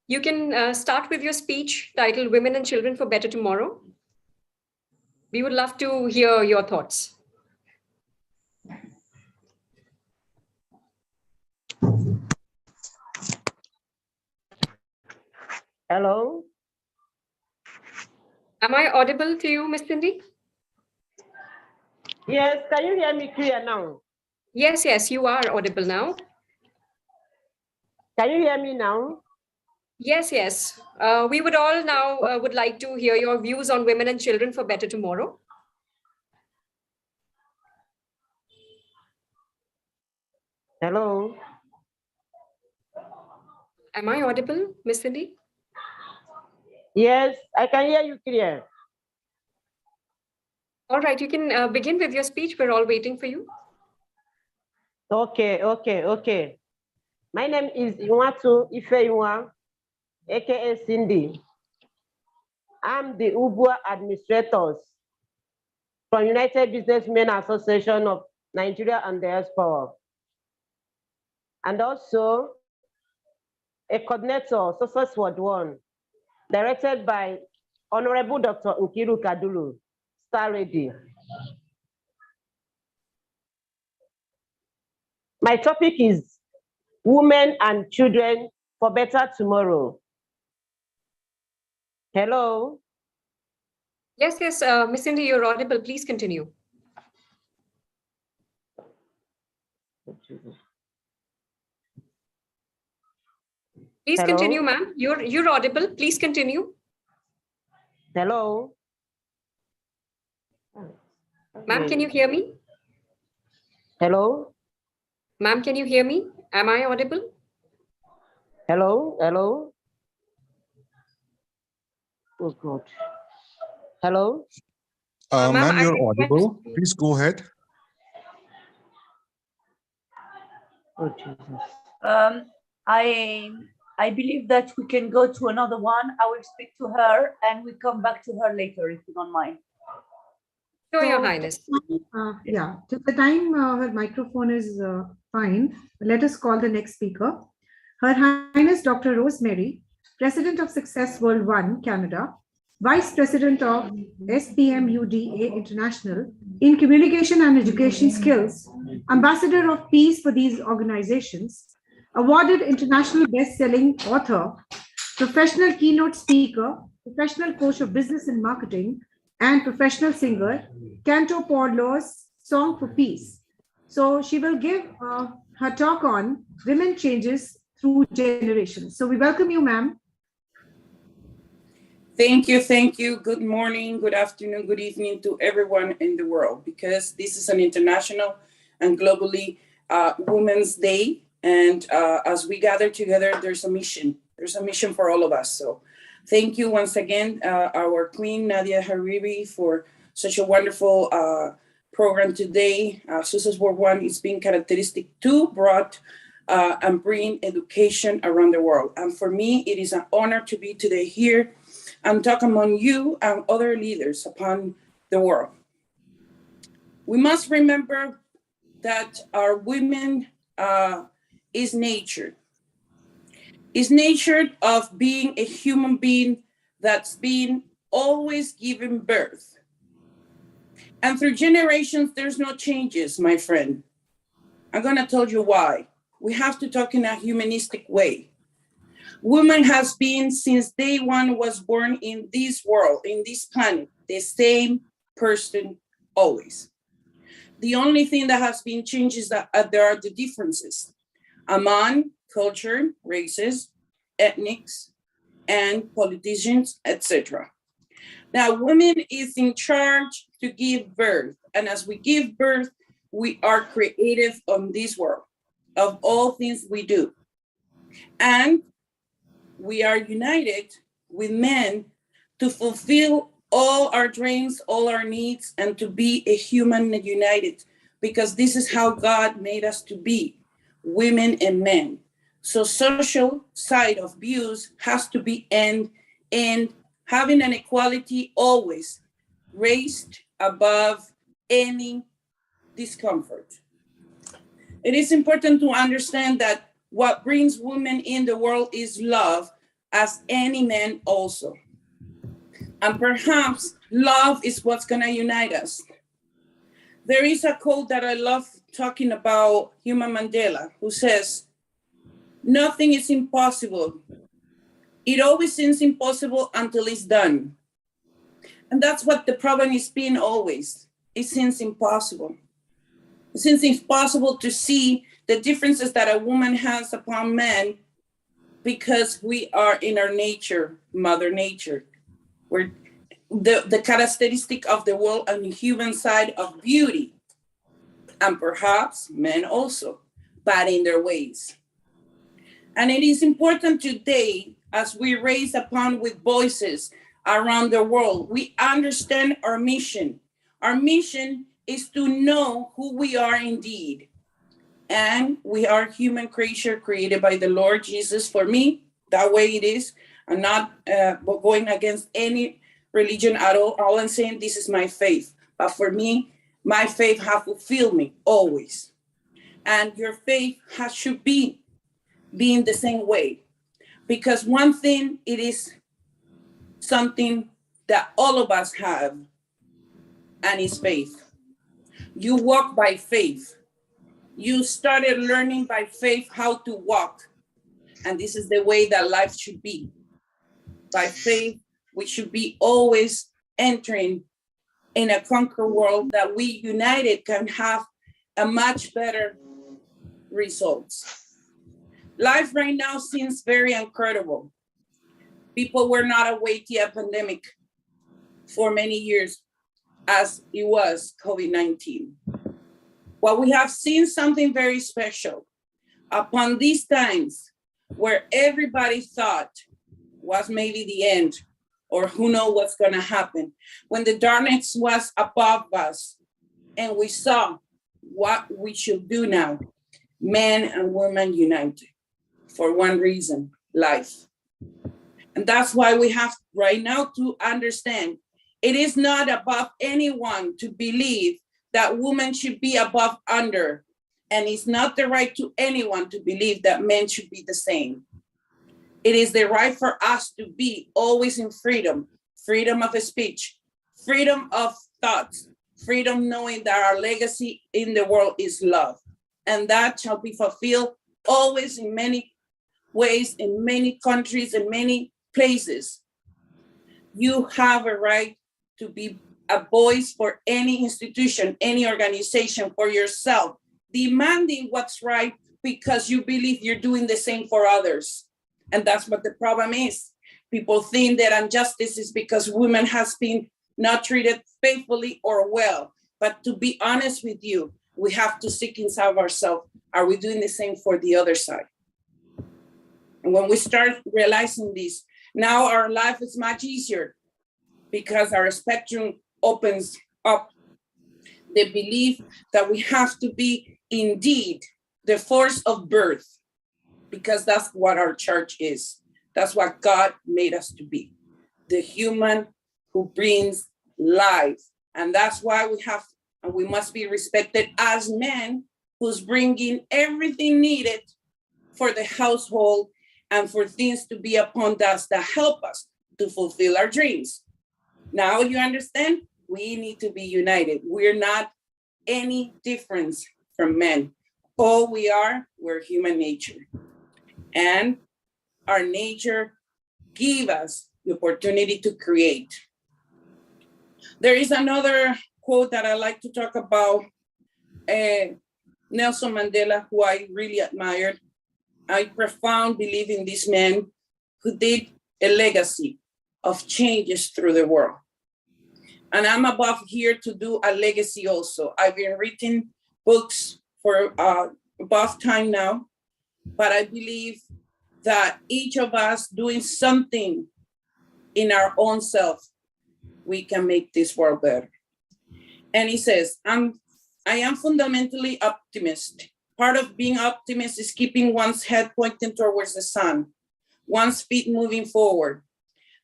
You can start with your speech titled Women and Children for Better Tomorrow. We would love to hear your thoughts. Hello. Am I audible to you, Miss Cindy? Yes, can you hear me clear now? Yes, you are audible now. Can you hear me now? Yes. We would all now would like to hear your views on women and children for better tomorrow. Hello. Am I audible, Miss Cindy? Yes, I can hear you clear. All right, you can begin with your speech. We're all waiting for you. Okay. My name is Iwatu Ifeyua, aka Cindy. I'm the UBUA administrators from United Businessmen Association of Nigeria and Diaspora. And also a coordinator, Success Ward 1, directed by Honorable Dr. Nkiru Kadulu, Star Ready. My topic is Women and Children for Better Tomorrow. Hello. Yes, Miss Cindy, you're audible. Please continue. Please Hello? continue, ma'am. You're audible. Please continue. Hello. Ma'am, can you hear me? Hello. Ma'am, can you hear me? Am I audible? Hello. Oh God. Hello. Ma'am, I you're request- audible. Please go ahead. Oh Jesus. I believe that we can go to another one. I will speak to her and we come back to her later if you don't mind. Sure, Your So, Highness. Yeah, till the time her microphone is fine, let us call the next speaker. Her Highness Dr. Rosemary, President of Success World 1, Canada, Vice President of SPMUDA International in Communication and Education Skills, Ambassador of Peace for these organizations, awarded international best-selling author, professional keynote speaker, professional coach of business and marketing, and professional singer, Canto Podlaw's Song for Peace. So she will give her talk on women changes through generations. So we welcome you, ma'am. Thank you, thank you. Good morning, good afternoon, good evening to everyone in the world, because this is an international and globally Women's Day. And as we gather together, there's a mission. There's a mission for all of us. So thank you once again, our Queen Nadia Hariri, for such a wonderful program today. Success World 1 is being characteristic to broad and bring education around the world. And for me, it is an honor to be today here and talk among you and other leaders upon the world. We must remember that our women is nature. Is nature of being a human being that's been always given birth. And through generations, there's no changes, my friend. I'm gonna tell you why. We have to talk in a humanistic way. Woman has been, since day one was born in this world, in this planet, the same person always. The only thing that has been changed is that there are the differences among culture, races, ethnics, and politicians, etc. Now, women is in charge to give birth. And as we give birth, we are creative on this world of all things we do. And we are united with men to fulfill all our dreams, all our needs, and to be a human united, because this is how God made us to be, women and men. So social side of views has to be end, and having an equality always raised above any discomfort. It is important to understand that what brings women in the world is love, as any man also. And perhaps love is what's gonna unite us. There is a quote that I love talking about, Huma Mandela, who says, "Nothing is impossible. It always seems impossible until it's done." And that's what the problem is being always. It seems impossible. It seems impossible to see the differences that a woman has upon men, because we are in our nature, Mother Nature. We're the characteristic of the world and the human side of beauty, and perhaps men also, but in their ways. And it is important today, as we raise upon with voices around the world, we understand our mission. Our mission is to know who we are indeed. And we are human creature created by the Lord Jesus. For me, that way it is. I'm not going against any religion at all. All I'm saying, this is my faith. But for me, my faith has fulfilled me always. And your faith should be being the same way. Because one thing, it is something that all of us have, and it's faith. You walk by faith. You started learning by faith how to walk. And this is the way that life should be. By faith, we should be always entering in a conquer world that we united can have a much better results. Life right now seems very incredible. People were not awake to a pandemic for many years as it was COVID-19. Well, we have seen something very special upon these times where everybody thought was maybe the end, or who knows what's gonna happen. When the darkness was above us and we saw what we should do now, men and women united for one reason, life. And that's why we have right now to understand it is not above anyone to believe that women should be above under And it's not the right to anyone to believe that men should be the same. It is the right for us to be always in freedom, freedom of speech, freedom of thoughts, freedom knowing that our legacy in the world is love. And that shall be fulfilled always in many ways, in many countries, in many places. You have a right to be a voice for any institution, any organization, for yourself, demanding what's right because you believe you're doing the same for others. And that's what the problem is. People think that injustice is because women has been not treated faithfully or well. But to be honest with you, we have to seek inside ourselves. Are we doing the same for the other side? And when we start realizing this, now our life is much easier because our spectrum opens up. The belief that we have to be indeed the force of birth, because that's what our church is. That's what God made us to be, the human who brings life. And that's why we must be respected as men who's bringing everything needed for the household and for things to be upon us that help us to fulfill our dreams. Now you understand? We need to be united. We're not any difference from men. All we are, we're human nature. And our nature gives us the opportunity to create. There is another quote that I like to talk about, Nelson Mandela, who I really admired. I profoundly believe in this man who did a legacy of changes through the world. And I'm above here to do a legacy also. I've been reading books for above time now, but I believe that each of us doing something in our own self, we can make this world better. And he says, I am fundamentally optimist. Part of being optimist is keeping one's head pointing towards the sun, one's feet moving forward.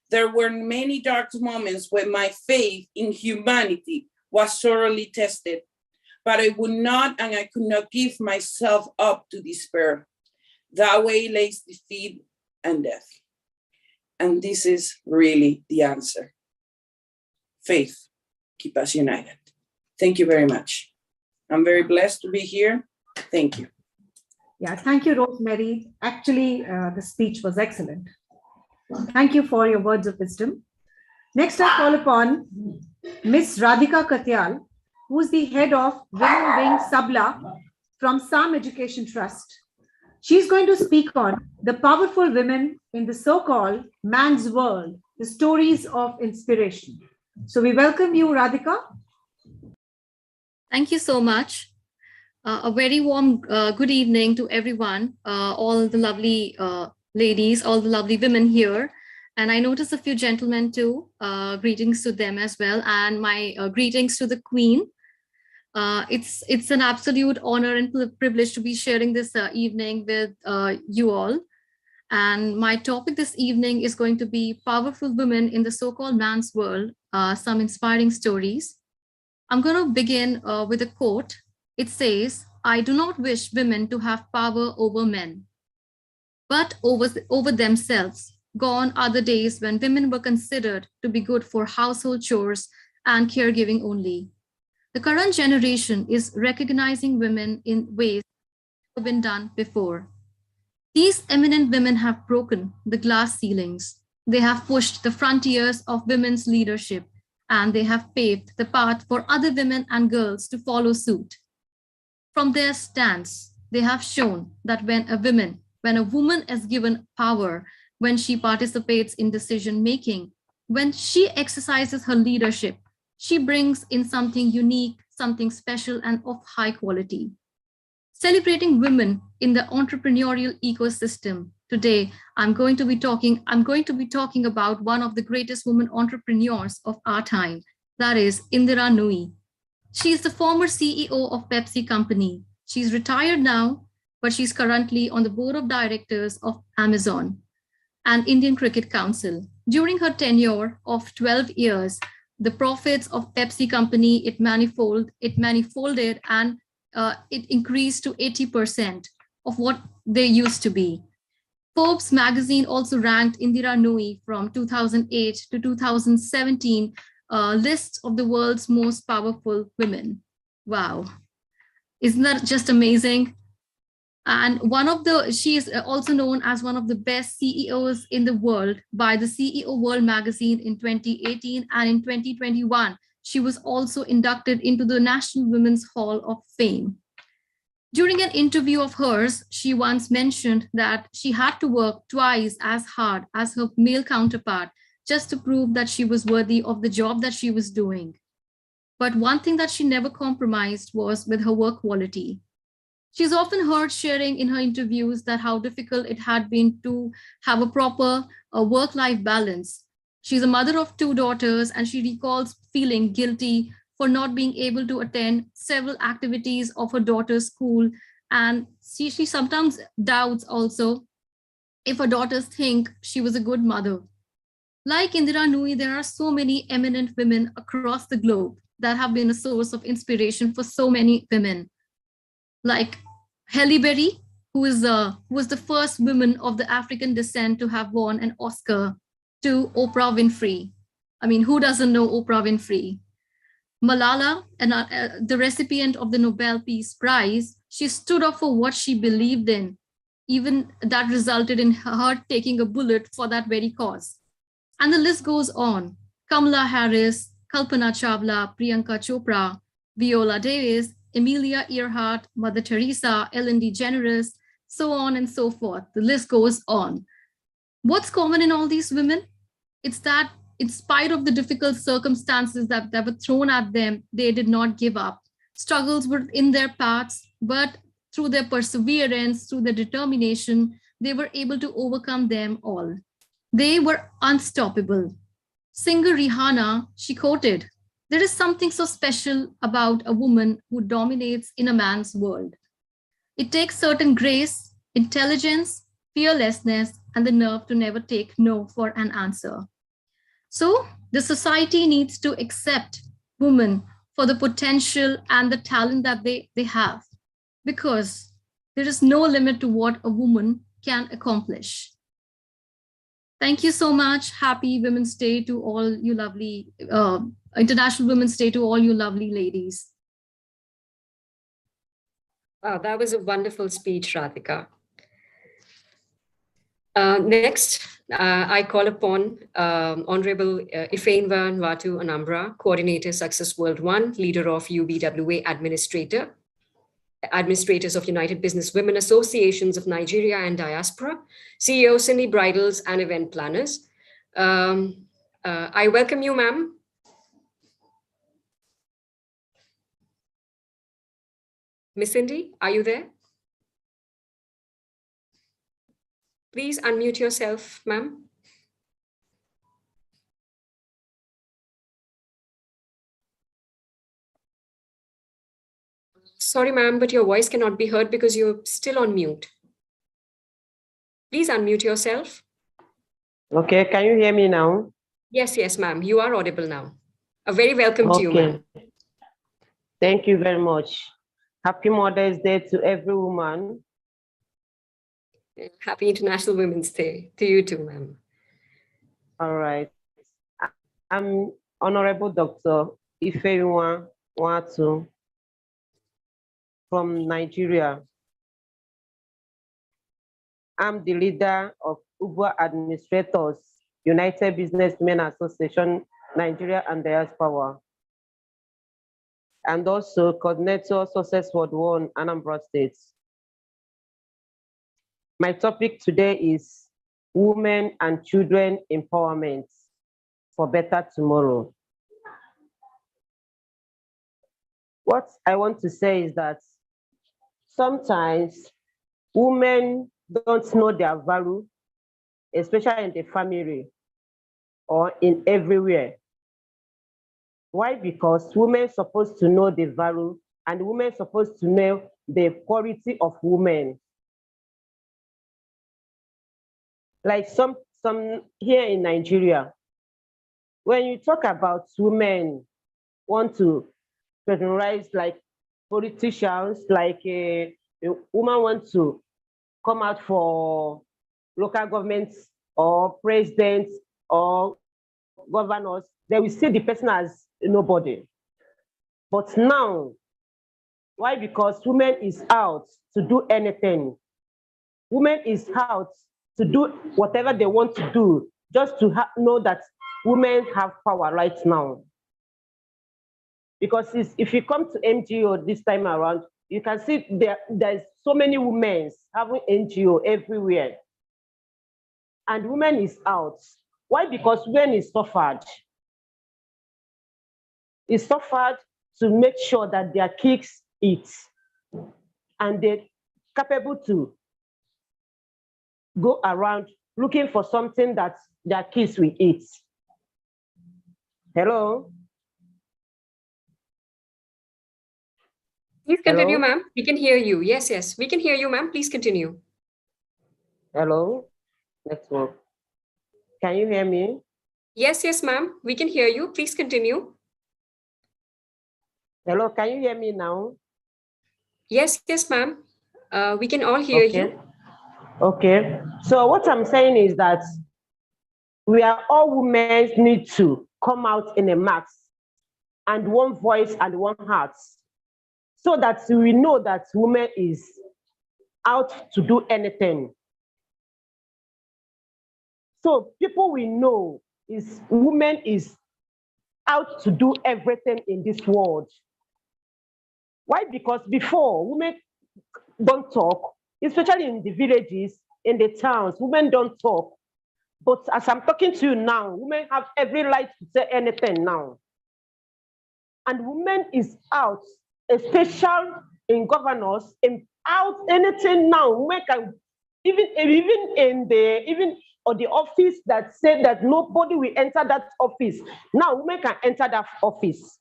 There were many dark moments when my faith in humanity was sorely tested, but I would not and I could not give myself up to despair. That way lays defeat and death. And this is really the answer. Faith, keep us united. Thank you very much. I'm very blessed to be here. Thank you. Yeah, thank you, Rosemary. Actually, the speech was excellent. Thank you for your words of wisdom. Next, I call upon Ms. Radhika Katyal, who is the head of Women Wing Sabla from SAM Education Trust. She's going to speak on the powerful women in the so-called man's world, the stories of inspiration. So we welcome you, Radhika. Thank you so much. A very warm good evening to everyone, all the lovely ladies, all the lovely women here. And I noticed a few gentlemen too. Greetings to them as well. And my greetings to the Queen. It's an absolute honor and privilege to be sharing this evening with you all. And my topic this evening is going to be powerful women in the so-called man's world, some inspiring stories. I'm going to begin with a quote. It says, "I do not wish women to have power over men, but over themselves. Gone are the days when women were considered to be good for household chores and caregiving only. The current generation is recognizing women in ways that have been done before. These eminent women have broken the glass ceilings. They have pushed the frontiers of women's leadership, and they have paved the path for other women and girls to follow suit. From their stance, they have shown that when a woman is given power, when she participates in decision-making, when she exercises her leadership, she brings in something unique, something special and of high quality. Celebrating women in the entrepreneurial ecosystem. Today, I'm going to be talking about one of the greatest women entrepreneurs of our time, that is Indira Nooyi. She is the former CEO of Pepsi Company. She's retired now, but she's currently on the board of directors of Amazon and Indian Cricket Council. During her tenure of 12 years, the profits of Pepsi Company, it manifolded and it increased to 80% of what they used to be. Forbes magazine also ranked Indira Nooyi from 2008 to 2017 list of the world's most powerful women. Wow. Isn't that just amazing? And she is also known as one of the best CEOs in the world by the CEO World magazine in 2018, and in 2021, she was also inducted into the National Women's Hall of Fame. During an interview of hers, she once mentioned that she had to work twice as hard as her male counterpart just to prove that she was worthy of the job that she was doing. But one thing that she never compromised was with her work quality. She's often heard sharing in her interviews that how difficult it had been to have a proper work-life balance. She's a mother of 2 daughters, and she recalls feeling guilty for not being able to attend several activities of her daughter's school. And she sometimes doubts also if her daughters think she was a good mother. Like Indira Nooyi, there are so many eminent women across the globe that have been a source of inspiration for so many women. Like Halle Berry, who was the first woman of the African descent to have won an Oscar, to Oprah Winfrey. I mean, who doesn't know Oprah Winfrey? Malala, the recipient of the Nobel Peace Prize, she stood up for what she believed in, even that resulted in her taking a bullet for that very cause. And the list goes on. Kamala Harris, Kalpana Chawla, Priyanka Chopra, Viola Davis, Amelia Earhart, Mother Teresa, Ellen DeGeneres, so on and so forth. The list goes on. What's common in all these women? It's that in spite of the difficult circumstances that were thrown at them, they did not give up. Struggles were in their paths, but through their perseverance, through their determination, they were able to overcome them all. They were unstoppable. Singer Rihanna, she quoted, "There is something so special about a woman who dominates in a man's world. It takes certain grace, intelligence, fearlessness, and the nerve to never take no for an answer." So the society needs to accept women for the potential and the talent that they have, because there is no limit to what a woman can accomplish. Thank you so much. Happy Women's Day to all you lovely, International Women's Day to all you lovely ladies. Wow, that was a wonderful speech, Radhika. Next, I call upon Honorable Ifeinwa Nwatu Anambra, Coordinator Success World 1, leader of UBWA Administrators of United Business Women Associations of Nigeria and Diaspora, CEO Cindy Bridals and Event Planners. I welcome you, ma'am. Miss Cindy, are you there? Please unmute yourself, ma'am. Sorry, ma'am, but your voice cannot be heard because you're still on mute. Please unmute yourself. Okay, can you hear me now? Yes, yes, ma'am. You are audible now. A very welcome to you, ma'am. Thank you very much. Happy Mother's Day to every woman. Happy International Women's Day to you too, ma'am. All right. I'm Honorable Dr. Ifeinwa Nwatu from Nigeria. I'm the leader of UBWA Administrators, United Businessmen Association, Nigeria and Diaspora, and also coordinator Success World 1, Anambra State. My topic today is Women and Children Empowerment for Better Tomorrow. What I want to say is that sometimes women don't know their value, especially in the family or in everywhere. Why? Because women are supposed to know the value, and women are supposed to know the quality of women. Like some here in Nigeria, when you talk about women want to patronize like politicians, like a woman wants to come out for local governments or presidents or governors, they will see the person as nobody. But now, why? Because women is out to do anything. Women is out to do whatever they want to do, just to know that women have power right now. Because if you come to NGO this time around, you can see there's so many women having NGO everywhere. And women is out. Why? Because women is suffered. It's suffered to make sure that their kids eat. And they're capable to go around looking for something that their kids will eat. Hello? Please continue, ma'am. We can hear you. Yes, yes. We can hear you, ma'am. Please continue. Hello? Network. Can you hear me? Yes, yes, ma'am. We can hear you. Please continue. Hello, can you hear me now? Yes, yes, ma'am. We can all hear you. Okay. So what I'm saying is that we are all women need to come out in a mass and one voice and one heart, so that we know that women is out to do anything. So people we know is women is out to do everything in this world. Why? Because before, women don't talk, especially in the villages, in the towns, women don't talk. But as I'm talking to you now, women have every right to say anything now. And women is out, especially in governors, in out anything now. Women can even in the office that said that nobody will enter that office. Now women can enter that office.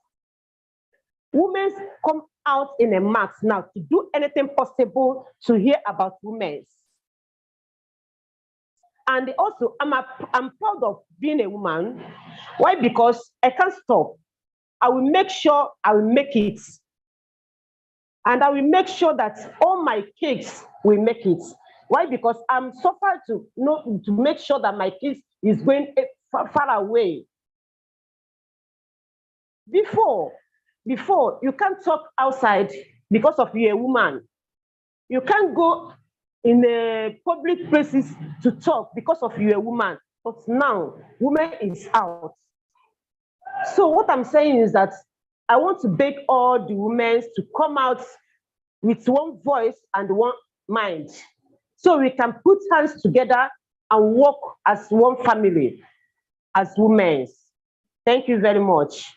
Women come out in a mass now to do anything possible to hear about women. And also, I'm proud of being a woman. Why? Because I can't stop. I will make sure I will make it. And I will make sure that all my kids will make it. Why? Because I'm suffered to make sure that my kids is going far away. Before, you can't talk outside because of you're a woman. You can't go in the public places to talk because of you're a woman. But now, women is out. So what I'm saying is that I want to beg all the women to come out with one voice and one mind, so we can put hands together and work as one family, as women. Thank you very much.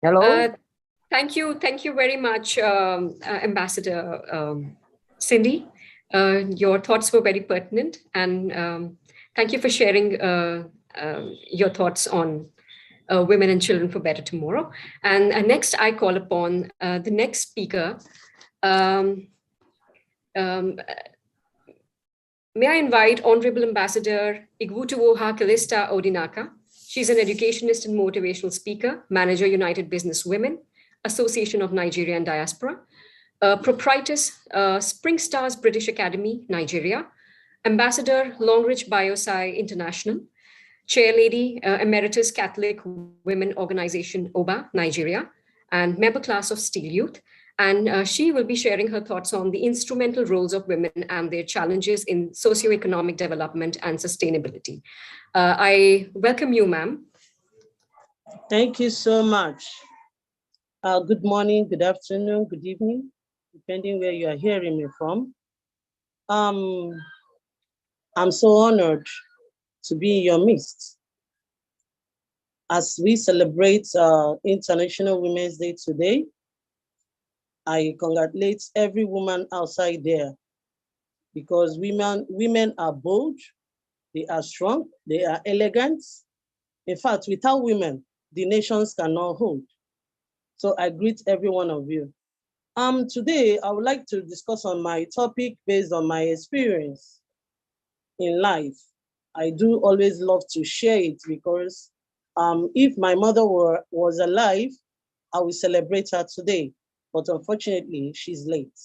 Hello? Thank you very much, Ambassador Cindy. Your thoughts were very pertinent, and thank you for sharing your thoughts on women and children for better tomorrow. And next, I call upon the next speaker. May I invite Honorable Ambassador Igutuwoha Kalista Odinaka. She's an educationist and motivational speaker, manager, United Business Women, Association of Nigeria and Diaspora, proprietress, Spring Stars British Academy, Nigeria, Ambassador, Longreach Biosci International, Chair Lady, Emeritus Catholic Women Organization, OBA, Nigeria, and member class of Steel Youth. And she will be sharing her thoughts on the instrumental roles of women and their challenges in socioeconomic development and sustainability. I welcome you, ma'am. Thank you so much. Good morning, good afternoon, good evening, depending where you are hearing me from. I'm so honored to be in your midst as we celebrate International Women's Day today. I congratulate every woman outside there, because women are bold, they are strong, they are elegant. In fact, without women, the nations cannot hold. So I greet every one of you. Today, I would like to discuss on my topic based on my experience in life. I do always love to share it because If my mother was alive, I will celebrate her today, but unfortunately, she's late.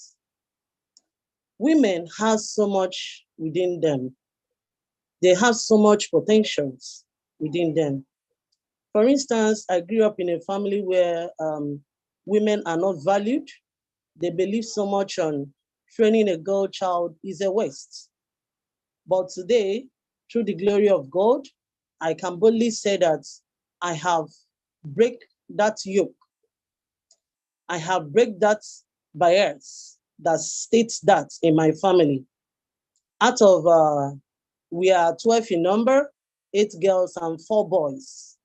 Women have so much within them. They have so much potentials within them. For instance, I grew up in a family where women are not valued. They believe so much on training a girl child is a waste. But today, through the glory of God, I can boldly say that I have break that yoke. I have break that bias that states that in my family. Out of, we are 12 in number, 8 girls and 4 boys.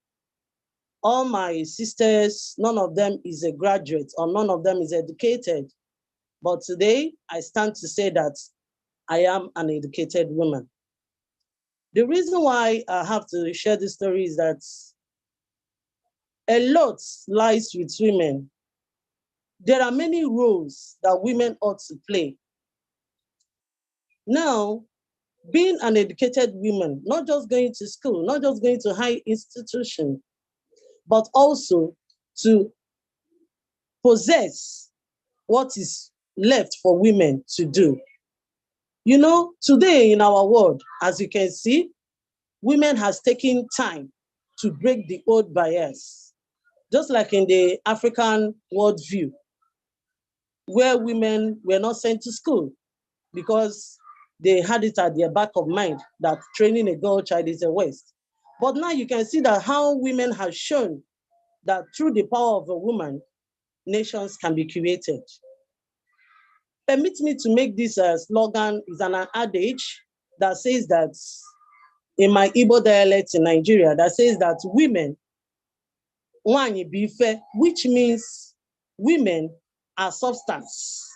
All my sisters, none of them is a graduate or none of them is educated. But today, I stand to say that I am an educated woman. The reason why I have to share this story is that a lot lies with women. There are many roles that women ought to play. Now, being an educated woman, not just going to school, not just going to high institution, but also to possess what is left for women to do. You know, today in our world, as you can see, women has taken time to break the old bias. Just like in the African worldview, where women were not sent to school because they had it at their back of mind that training a girl child is a waste. But now you can see that how women have shown that through the power of a woman, nations can be created. Permit me to make this slogan, is an adage that says that, in my Igbo dialect in Nigeria, that says that women, nwanyi bife, which means women are substance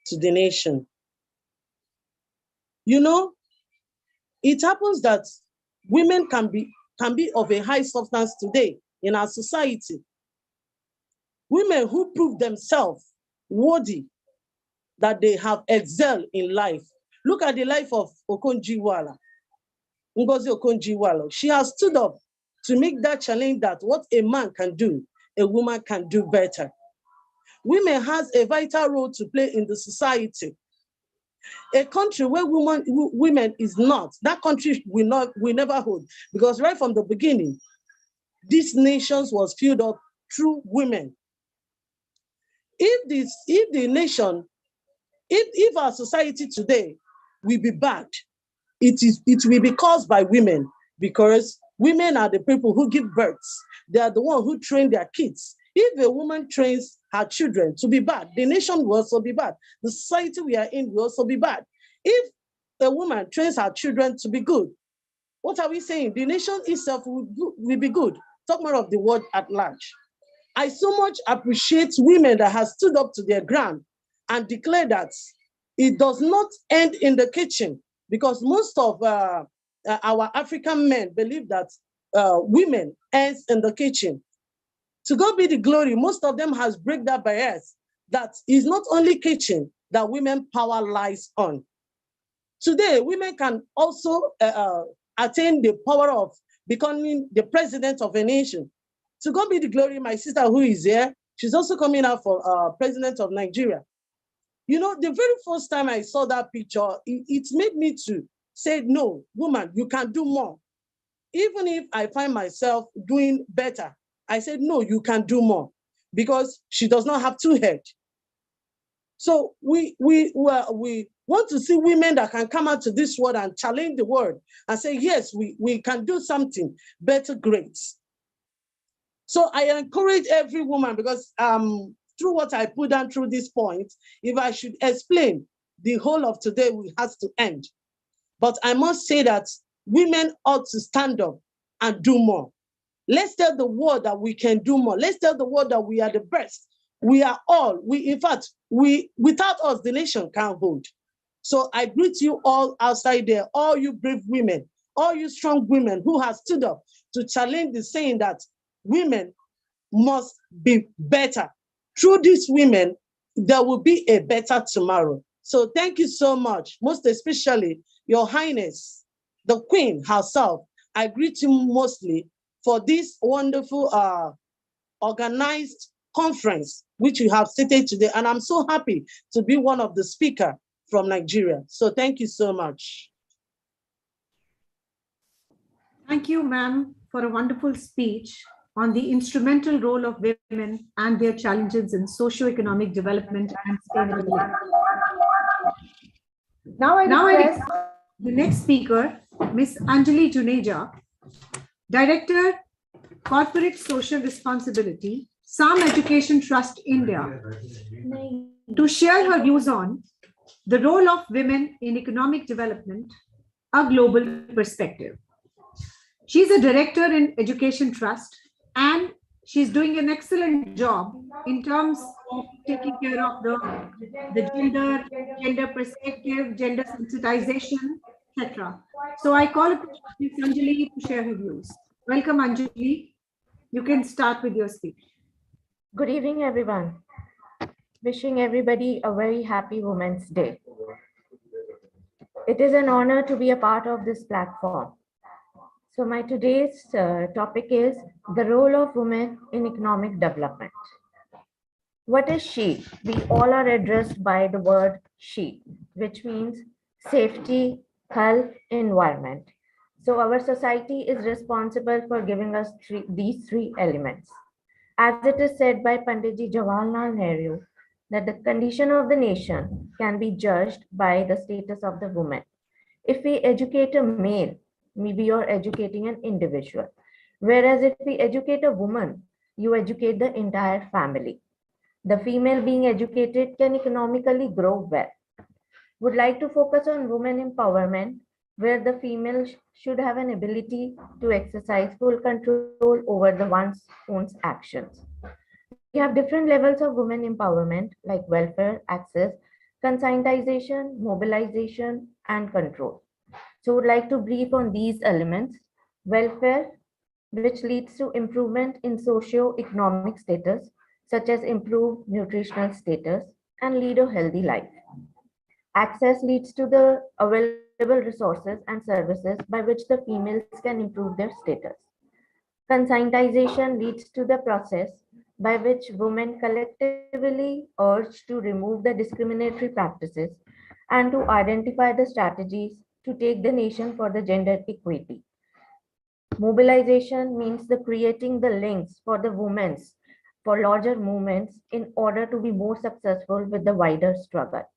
to the nation. You know, it happens that women can be of a high substance today in our society. Women who prove themselves worthy, that they have excelled in life. Look at the life of Okonjo-Iweala, Ngozi Okonjo-Iweala. She has stood up to make that challenge that what a man can do, a woman can do better. Women has a vital role to play in the society. A country where women is not, that country will never hold. Because right from the beginning, these nations was filled up through women. If our society today will be bad, it will be caused by women, because women are the people who give birth. They are the ones who train their kids. If a woman trains her children to be bad, the nation will also be bad. The society we are in will also be bad. If a woman trains her children to be good, what are we saying? The nation itself will be good. Talk more of the world at large. I so much appreciate women that have stood up to their ground and declare that it does not end in the kitchen, because most of our African men believe that women ends in the kitchen. To God be the glory, most of them has break that bias that is not only kitchen that women power lies on. Today, women can also attain the power of becoming the president of a nation. To God be the glory, my sister who is here, she's also coming out for president of Nigeria. You know, the very first time I saw that picture, it made me to say, no, woman, you can do more. Even if I find myself doing better, I said, no, you can do more, because she does not have 2 heads. So we want to see women that can come out to this world and challenge the world and say, yes, we can do something better, great. So I encourage every woman, because through what I put down through this point, if I should explain, the whole of today has to end. But I must say that women ought to stand up and do more. Let's tell the world that we can do more. Let's tell the world that we are the best. We are all, without us, the nation can't hold. So I greet you all outside there, all you brave women, all you strong women who have stood up to challenge the saying that women must be better. Through these women, there will be a better tomorrow. So thank you so much, most especially Your Highness, the Queen herself. I greet you mostly for this wonderful organized conference, which you have stated today. And I'm so happy to be one of the speakers from Nigeria. So thank you so much. Thank you, ma'am, for a wonderful speech on the instrumental role of women and their challenges in socio-economic development and sustainability. Now I request the next speaker, Ms. Anjali Juneja, Director, Corporate Social Responsibility, SAM Education Trust India, to share her views on the role of women in economic development, a global perspective. She's a director in Education Trust, and she's doing an excellent job in terms of taking care of the gender perspective, gender sensitization, etc. So I call upon Ms. Anjali to share her views. Welcome, Anjali. You can start with your speech. Good evening, everyone. Wishing everybody a very happy Women's Day. It is an honor to be a part of this platform. So my today's topic is the role of women in economic development. What is she? We all are addressed by the word she, which means safety, health, environment. So our society is responsible for giving us these three elements. As it is said by Panditji Jawaharlal Nehru, that the condition of the nation can be judged by the status of the woman. If we educate a male, maybe you're educating an individual. Whereas if we educate a woman, you educate the entire family. The female being educated can economically grow well. Would like to focus on women empowerment, where the female should have an ability to exercise full control over the one's own actions. We have different levels of women empowerment like welfare, access, conscientization, mobilization, and control. So would like to brief on these elements. Welfare, which leads to improvement in socio-economic status, such as improved nutritional status and lead a healthy life. Access leads to the available resources and services by which the females can improve their status. Conscientization leads to the process by which women collectively urge to remove the discriminatory practices and to identify the strategies to take the nation for the gender equity. Mobilization means the creating the links for the women's for larger movements in order to be more successful with the wider struggle.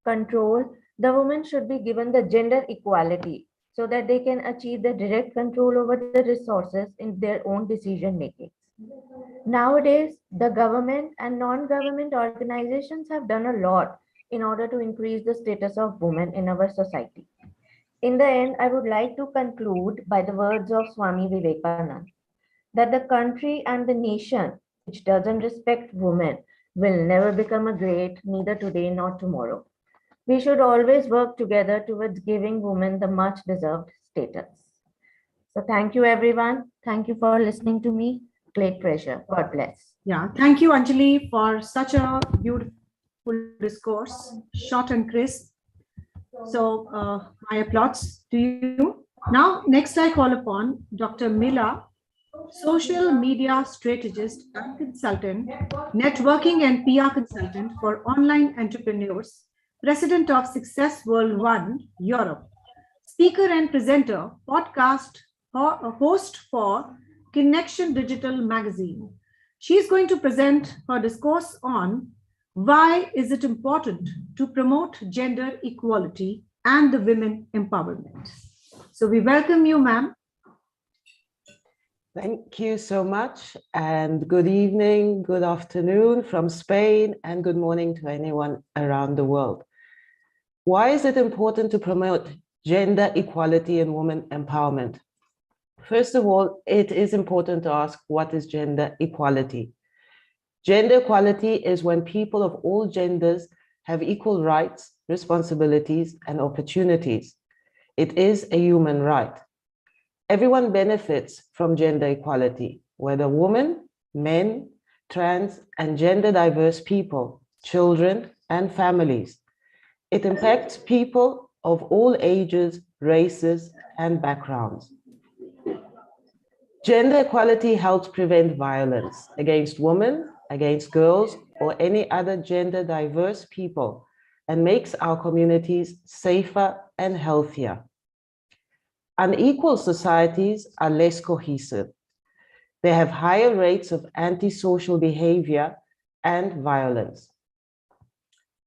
Control, the women should be given the gender equality so that they can achieve the direct control over the resources in their own decision making. Nowadays, the government and non-government organizations have done a lot in order to increase the status of women in our society. In the end, I would like to conclude by the words of Swami Vivekananda, that the country and the nation which doesn't respect women will never become a great, neither today nor tomorrow. We should always work together towards giving women the much deserved status. So thank you, everyone. Thank you for listening to me. Great pleasure. God bless. Yeah, thank you, Anjali, for such a beautiful discourse, short and crisp. So my applause to you. Now, next I call upon Dr. Mila, social media strategist and consultant, networking and PR consultant for online entrepreneurs, president of Success World One, Europe, speaker and presenter, podcast host for Connection Digital Magazine. She is going to present her discourse on why is it important to promote gender equality and the women empowerment. So we welcome you, ma'am. Thank you so much, and good evening, good afternoon from Spain, and good morning to anyone around the world. Why is it important to promote gender equality and women empowerment? First of all, it is important to ask, what is gender equality? Gender equality is when people of all genders have equal rights, responsibilities, and opportunities. It is a human right. Everyone benefits from gender equality, whether women, men, trans, and gender diverse people, children, and families. It impacts people of all ages, races, and backgrounds. Gender equality helps prevent violence against women, against girls, or any other gender diverse people, and makes our communities safer and healthier. Unequal societies are less cohesive. They have higher rates of antisocial behavior and violence.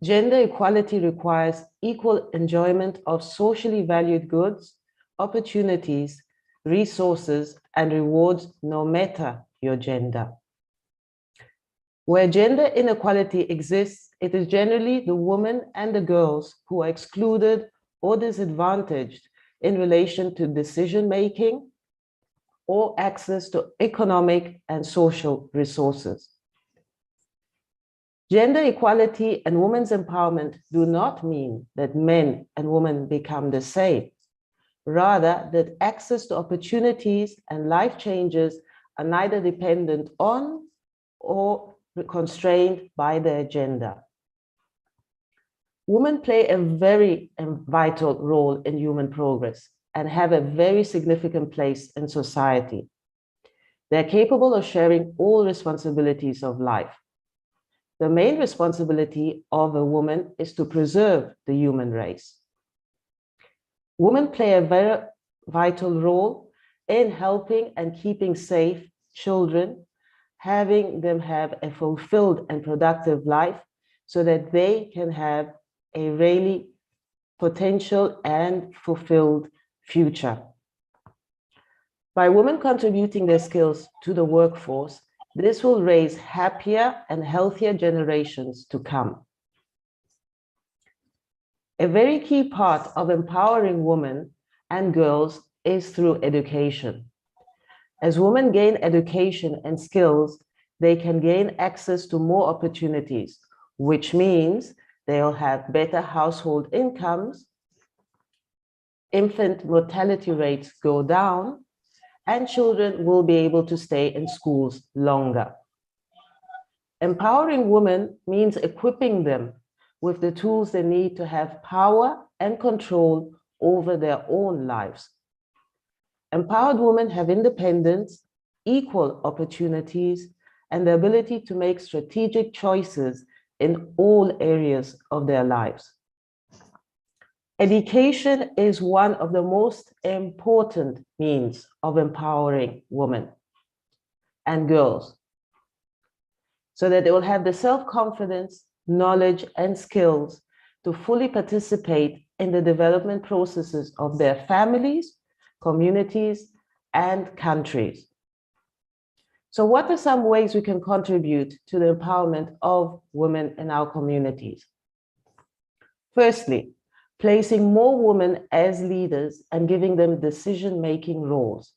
Gender equality requires equal enjoyment of socially valued goods, opportunities, resources, and rewards, no matter your gender. Where gender inequality exists, it is generally the women and the girls who are excluded or disadvantaged in relation to decision-making or access to economic and social resources. Gender equality and women's empowerment do not mean that men and women become the same. Rather, that access to opportunities and life changes are neither dependent on or constrained by their gender. Women play a very vital role in human progress and have a very significant place in society. They're capable of sharing all responsibilities of life. The main responsibility of a woman is to preserve the human race. Women play a very vital role in helping and keeping safe children, having them have a fulfilled and productive life so that they can have a really potential and fulfilled future. By women contributing their skills to the workforce, this will raise happier and healthier generations to come. A very key part of empowering women and girls is through education. As women gain education and skills, they can gain access to more opportunities, which means they'll have better household incomes, infant mortality rates go down, and children will be able to stay in schools longer. Empowering women means equipping them with the tools they need to have power and control over their own lives. Empowered women have independence, equal opportunities, and the ability to make strategic choices in all areas of their lives. Education is one of the most important means of empowering women and girls so that they will have the self-confidence, knowledge, and skills to fully participate in the development processes of their families, communities, and countries. So what are some ways we can contribute to the empowerment of women in our communities? Firstly, placing more women as leaders and giving them decision-making roles.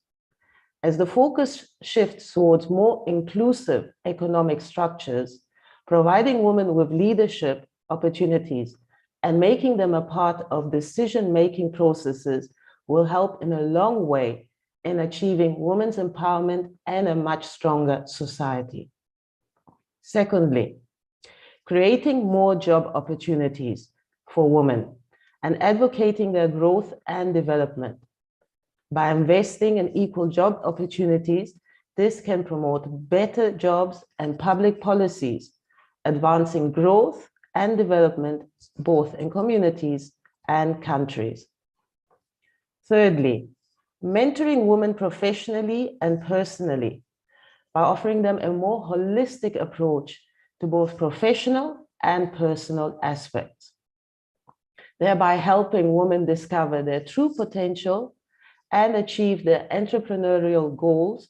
As the focus shifts towards more inclusive economic structures, providing women with leadership opportunities and making them a part of decision-making processes will help in a long way in achieving women's empowerment and a much stronger society. Secondly, creating more job opportunities for women and advocating their growth and development. By investing in equal job opportunities, this can promote better jobs and public policies, advancing growth and development both in communities and countries. Thirdly, mentoring women professionally and personally by offering them a more holistic approach to both professional and personal aspects, thereby helping women discover their true potential and achieve their entrepreneurial goals,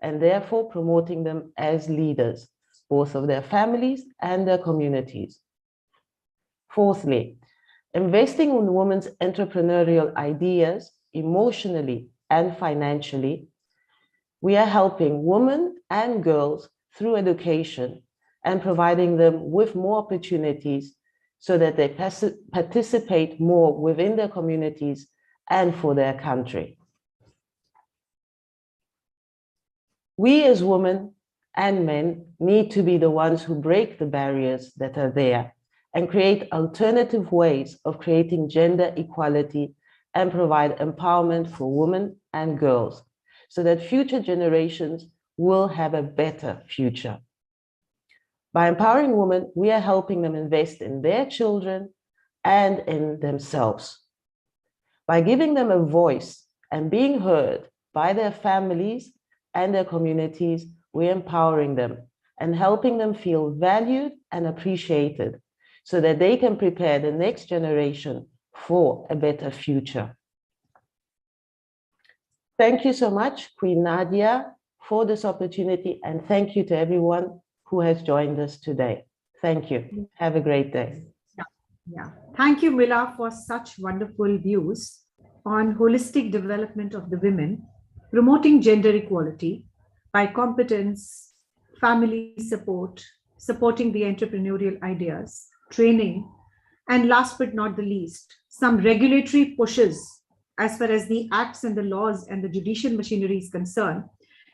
and therefore promoting them as leaders, both of their families and their communities. Fourthly, investing in women's entrepreneurial ideas emotionally and financially, we are helping women and girls through education and providing them with more opportunities so that they participate more within their communities and for their country. We as women and men need to be the ones who break the barriers that are there and create alternative ways of creating gender equality and provide empowerment for women and girls so that future generations will have a better future. By empowering women, we are helping them invest in their children and in themselves. By giving them a voice and being heard by their families and their communities, we're empowering them and helping them feel valued and appreciated so that they can prepare the next generation for a better future. Thank you so much, Queen Nadia, for this opportunity, and thank you to everyone who has joined us today. Thank you. Have a great day. Yeah. Thank you, Mila, for such wonderful views on holistic development of the women, promoting gender equality by competence, family support, supporting the entrepreneurial ideas, training, and last but not the least, some regulatory pushes as far as the acts and the laws and the judicial machinery is concerned,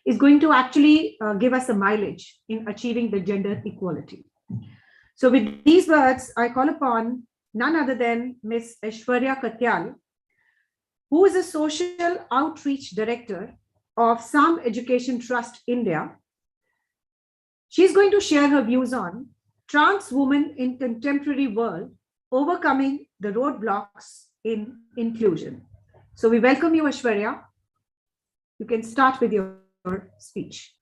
is going to actually give us a mileage in achieving the gender equality. So with these words, I call upon none other than Ms. Aishwarya Katyal, who is a social outreach director of SAM Education Trust India. She's going to share her views on trans women in contemporary world, overcoming the roadblocks in inclusion. So we welcome you, Aishwarya. You can start with your speech.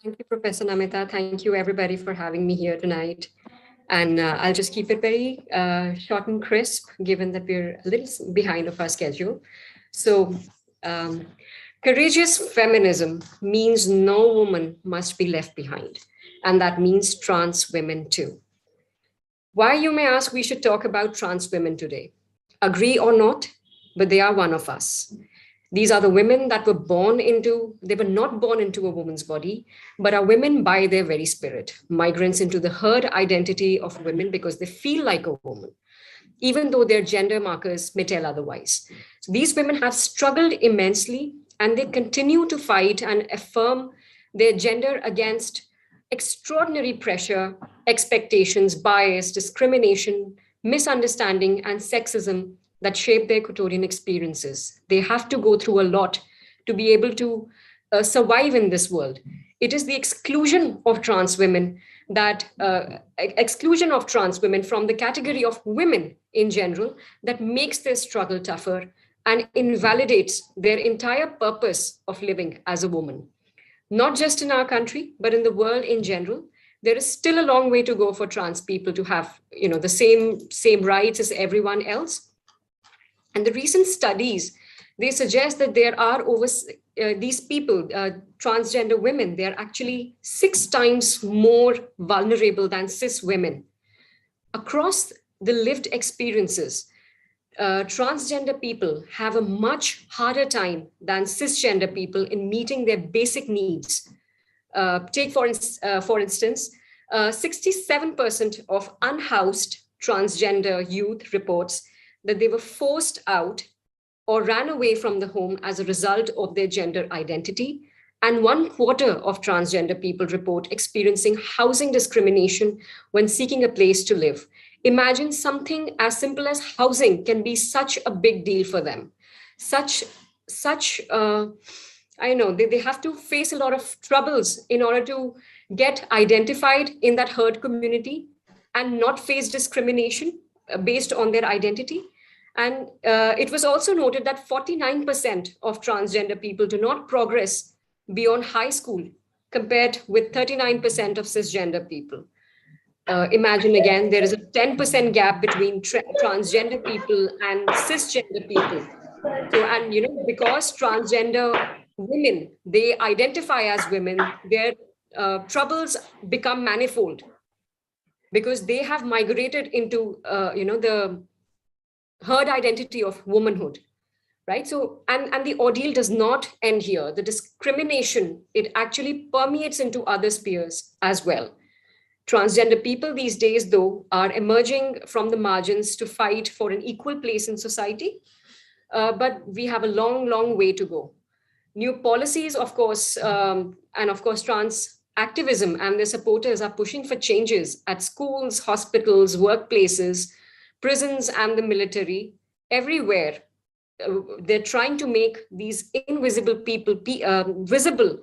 Thank you, Professor Namita. Thank you, everybody, for having me here tonight. And I'll just keep it very short and crisp, given that we're a little behind of our schedule. So courageous feminism means no woman must be left behind. And that means trans women too. Why, you may ask, we should talk about trans women today. Agree or not, but they are one of us. These are the women that were they were not born into a woman's body, but are women by their very spirit, migrants into the herd identity of women because they feel like a woman, even though their gender markers may tell otherwise. So these women have struggled immensely, and they continue to fight and affirm their gender against extraordinary pressure, expectations, bias, discrimination, misunderstanding, and sexism that shape their quotidian experiences. They have to go through a lot to be able to survive in this world. It is the exclusion of trans women from the category of women in general that makes their struggle tougher and invalidates their entire purpose of living as a woman. Not just in our country, but in the world in general, there is still a long way to go for trans people to have, the same rights as everyone else. And the recent studies, they suggest that there are these people, transgender women, they're actually 6 times more vulnerable than cis women. Across the lived experiences, transgender people have a much harder time than cisgender people in meeting their basic needs. Take for instance, 67% of unhoused transgender youth reports that they were forced out or ran away from the home as a result of their gender identity. And 1/4 of transgender people report experiencing housing discrimination when seeking a place to live. Imagine something as simple as housing can be such a big deal for them. I know they have to face a lot of troubles in order to get identified in that herd community and not face discrimination based on their identity. And it was also noted that 49% of transgender people do not progress beyond high school, compared with 39% of cisgender people. Imagine again, there is a 10% gap between transgender people and cisgender people. So, and because transgender women, they identify as women, their troubles become manifold because they have migrated into, the herd identity of womanhood, right? So, and the ordeal does not end here. The discrimination, it actually permeates into other spheres as well. Transgender people these days, though, are emerging from the margins to fight for an equal place in society. But we have a long, long way to go. New policies, of course, and of course, trans activism and their supporters are pushing for changes at schools, hospitals, workplaces, prisons, and the military, everywhere. they're trying to make these invisible people visible.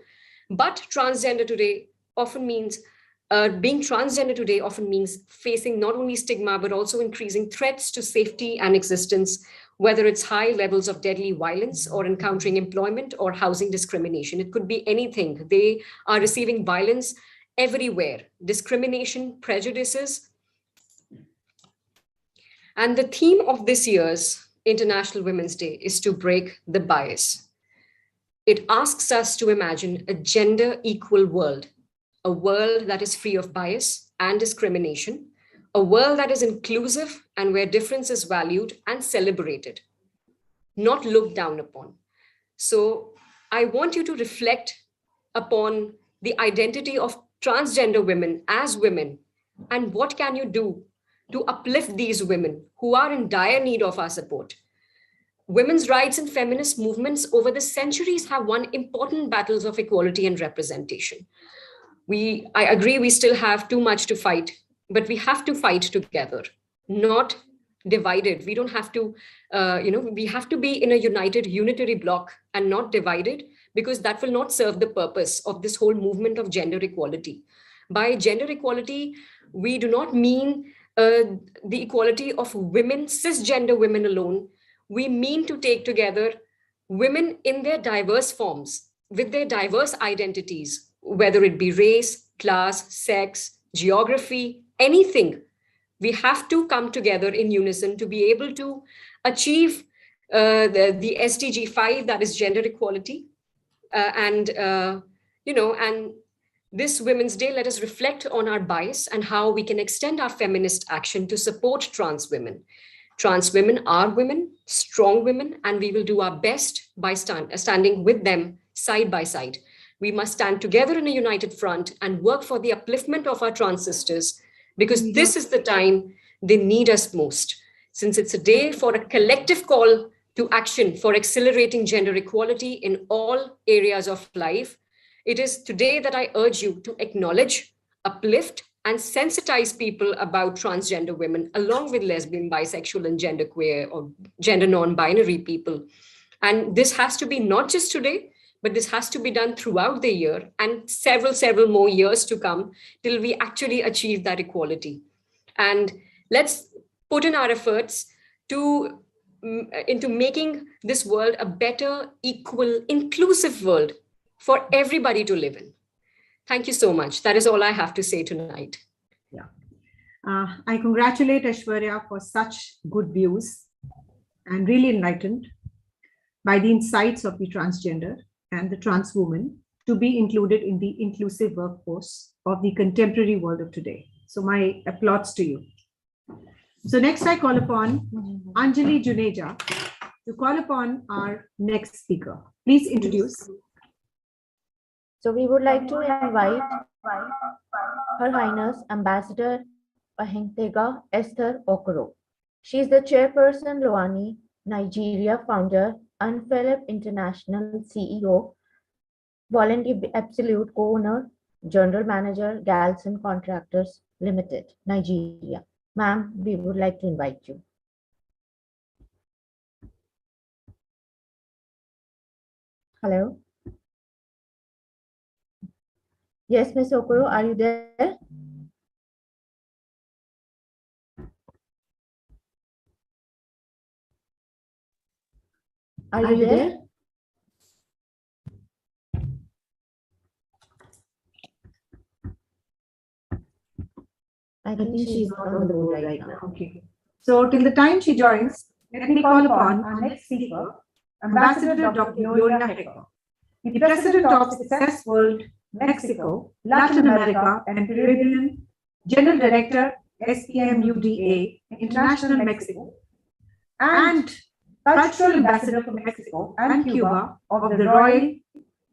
But transgender today often means, being transgender today often means facing not only stigma, but also increasing threats to safety and existence, whether it's high levels of deadly violence or encountering employment or housing discrimination. It could be anything. They are receiving violence everywhere, discrimination, prejudices. And the theme of this year's International Women's Day is to break the bias. It asks us to imagine a gender equal world, a world that is free of bias and discrimination, a world that is inclusive and where difference is valued and celebrated, not looked down upon. So I want you to reflect upon the identity of transgender women as women, and what can you do to uplift these women who are in dire need of our support. Women's rights and feminist movements over the centuries have won important battles of equality and representation. I agree we still have too much to fight, but we have to fight together, not divided. We don't have to, we have to be in a united, unitary bloc and not divided, because that will not serve the purpose of this whole movement of gender equality. By gender equality, we do not mean the equality of women, cisgender women alone. We mean to take together women in their diverse forms, with their diverse identities, whether it be race, class, sex, geography, anything. We have to come together in unison to be able to achieve the SDG 5, that is gender equality. And this Women's Day, let us reflect on our bias and how we can extend our feminist action to support trans women. Trans women are women, strong women, and we will do our best by standing with them side by side. We must stand together in a united front and work for the upliftment of our trans sisters, because this is the time they need us most. Since it's a day for a collective call to action for accelerating gender equality in all areas of life, it is today that I urge you to acknowledge, uplift, and sensitize people about transgender women, along with lesbian, bisexual, and genderqueer or gender non-binary people. And this has to be not just today, but this has to be done throughout the year and several more years to come till we actually achieve that equality. And let's put in our efforts into making this world a better, equal, inclusive world for everybody to live in. Thank you so much. That is all I have to say tonight. Yeah. I congratulate Aishwarya for such good views and really enlightened by the insights of the transgender and the trans woman to be included in the inclusive workforce of the contemporary world of today. So my applause to you. So next I call upon Anjali Juneja to call upon our next speaker. Please introduce. So we would like to invite Her Highness Ambassador Pahintega Esther Okoro. She is the chairperson, Loani, Nigeria founder, Unphilip International CEO, Volunteer Absolute co-owner, General Manager, Galson Contractors Limited, Nigeria. Ma'am, we would like to invite you. Hello. Yes, Ms. Okoro, are you there? Are you there? I think she's not on the board right now. Okay. So till the time she joins, let me call upon our next speaker, Ambassador Dr. Gloria Hecker, the President of Success World Mexico, Latin America, and Caribbean, General Director, SPMUDA, International Mexico, and Cultural Ambassador for Mexico and Cuba of the Royal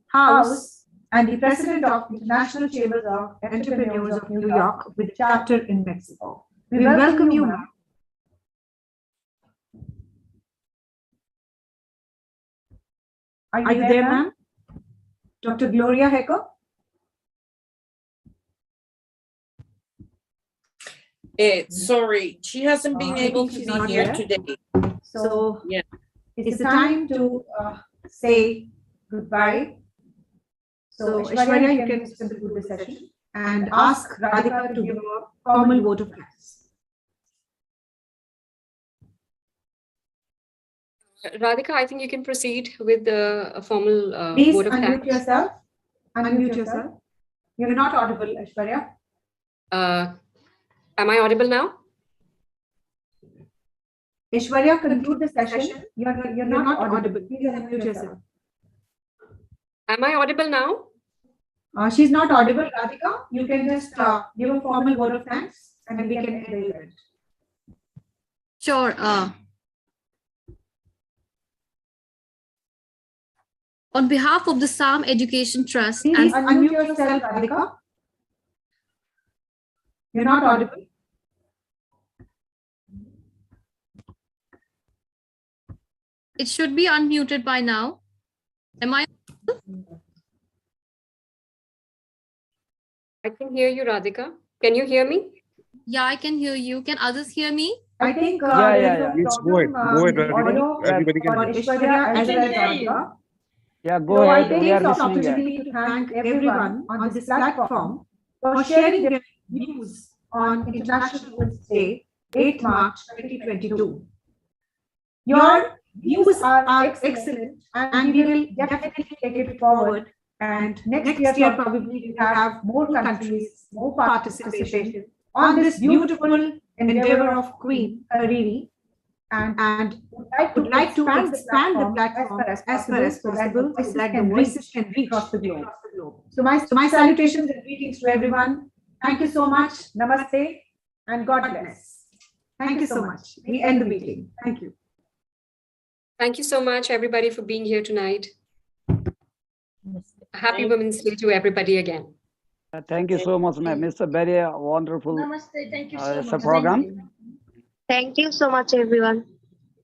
House, and the President of International Chambers of Entrepreneurs of New York with chapter in Mexico. We welcome you, ma'am. Are you there, ma'am? Dr. Gloria Hecker? Sorry, she hasn't been able to be here today. So yeah. it's the time to say goodbye. So Aishwarya, you can conclude the session and ask Radhika to give a formal vote of thanks. Radhika, I think you can proceed with the formal Please vote of unmute thanks. yourself. Unmute yourself. You're not audible, Aishwarya. Am I audible now? Aishwarya, conclude the session. You're not audible. Please unmute yourself. Am I audible now? She's not audible, Radhika. You can just give a formal vote of thanks and we can end the event. Sure. On behalf of the SAM Education Trust Please and unmute yourself, Radhika. You're not audible. it should be unmuted by now. Am I? I can hear you, Radhika. Can you hear me? Yeah, I can hear you. Can others hear me? I think Yes, go ahead. Go ahead, Radhika. Everybody can hear. Aishwarya as well as Radhika. Yeah, go So I ahead. take We are this listening. opportunity to thank everyone on this platform for sharing their views on International Women's Day, 8th March 2022. Your views are excellent and we will definitely take it forward. And next year probably we'll have more countries, more participation on this beautiful endeavor of Queen Hariri. And would like to expand the platform as far as possible so that the voices can reach across the globe. So my salutations and greetings to everyone. Thank you so much. Namaste and God bless. Thank you so much. We end the meeting. Thank you. Thank you so much, everybody, for being here tonight. Happy Women's Day to everybody again. Thank you so much, ma'am. It's a very wonderful Namaste. Thank you so much. program. Thank you so much, everyone.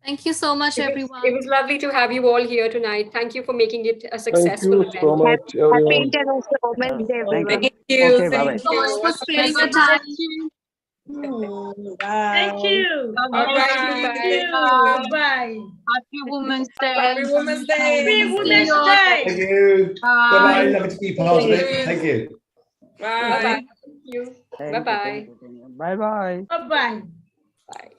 Thank you so much, everyone. It was lovely to have you all here tonight. Thank you for making it a successful event. Happy International Women's Day, everyone. Thank you. Okay, Thank bye-bye. you. For sparing the time. Thank you. Bye. Happy Women's Day. Happy Women's Day. Happy Women's Day. Thank you. Bye-bye. Lovely to be part of it. Thank you. Bye. Thank you. Bye-bye. Bye-bye. Bye-bye. Bye.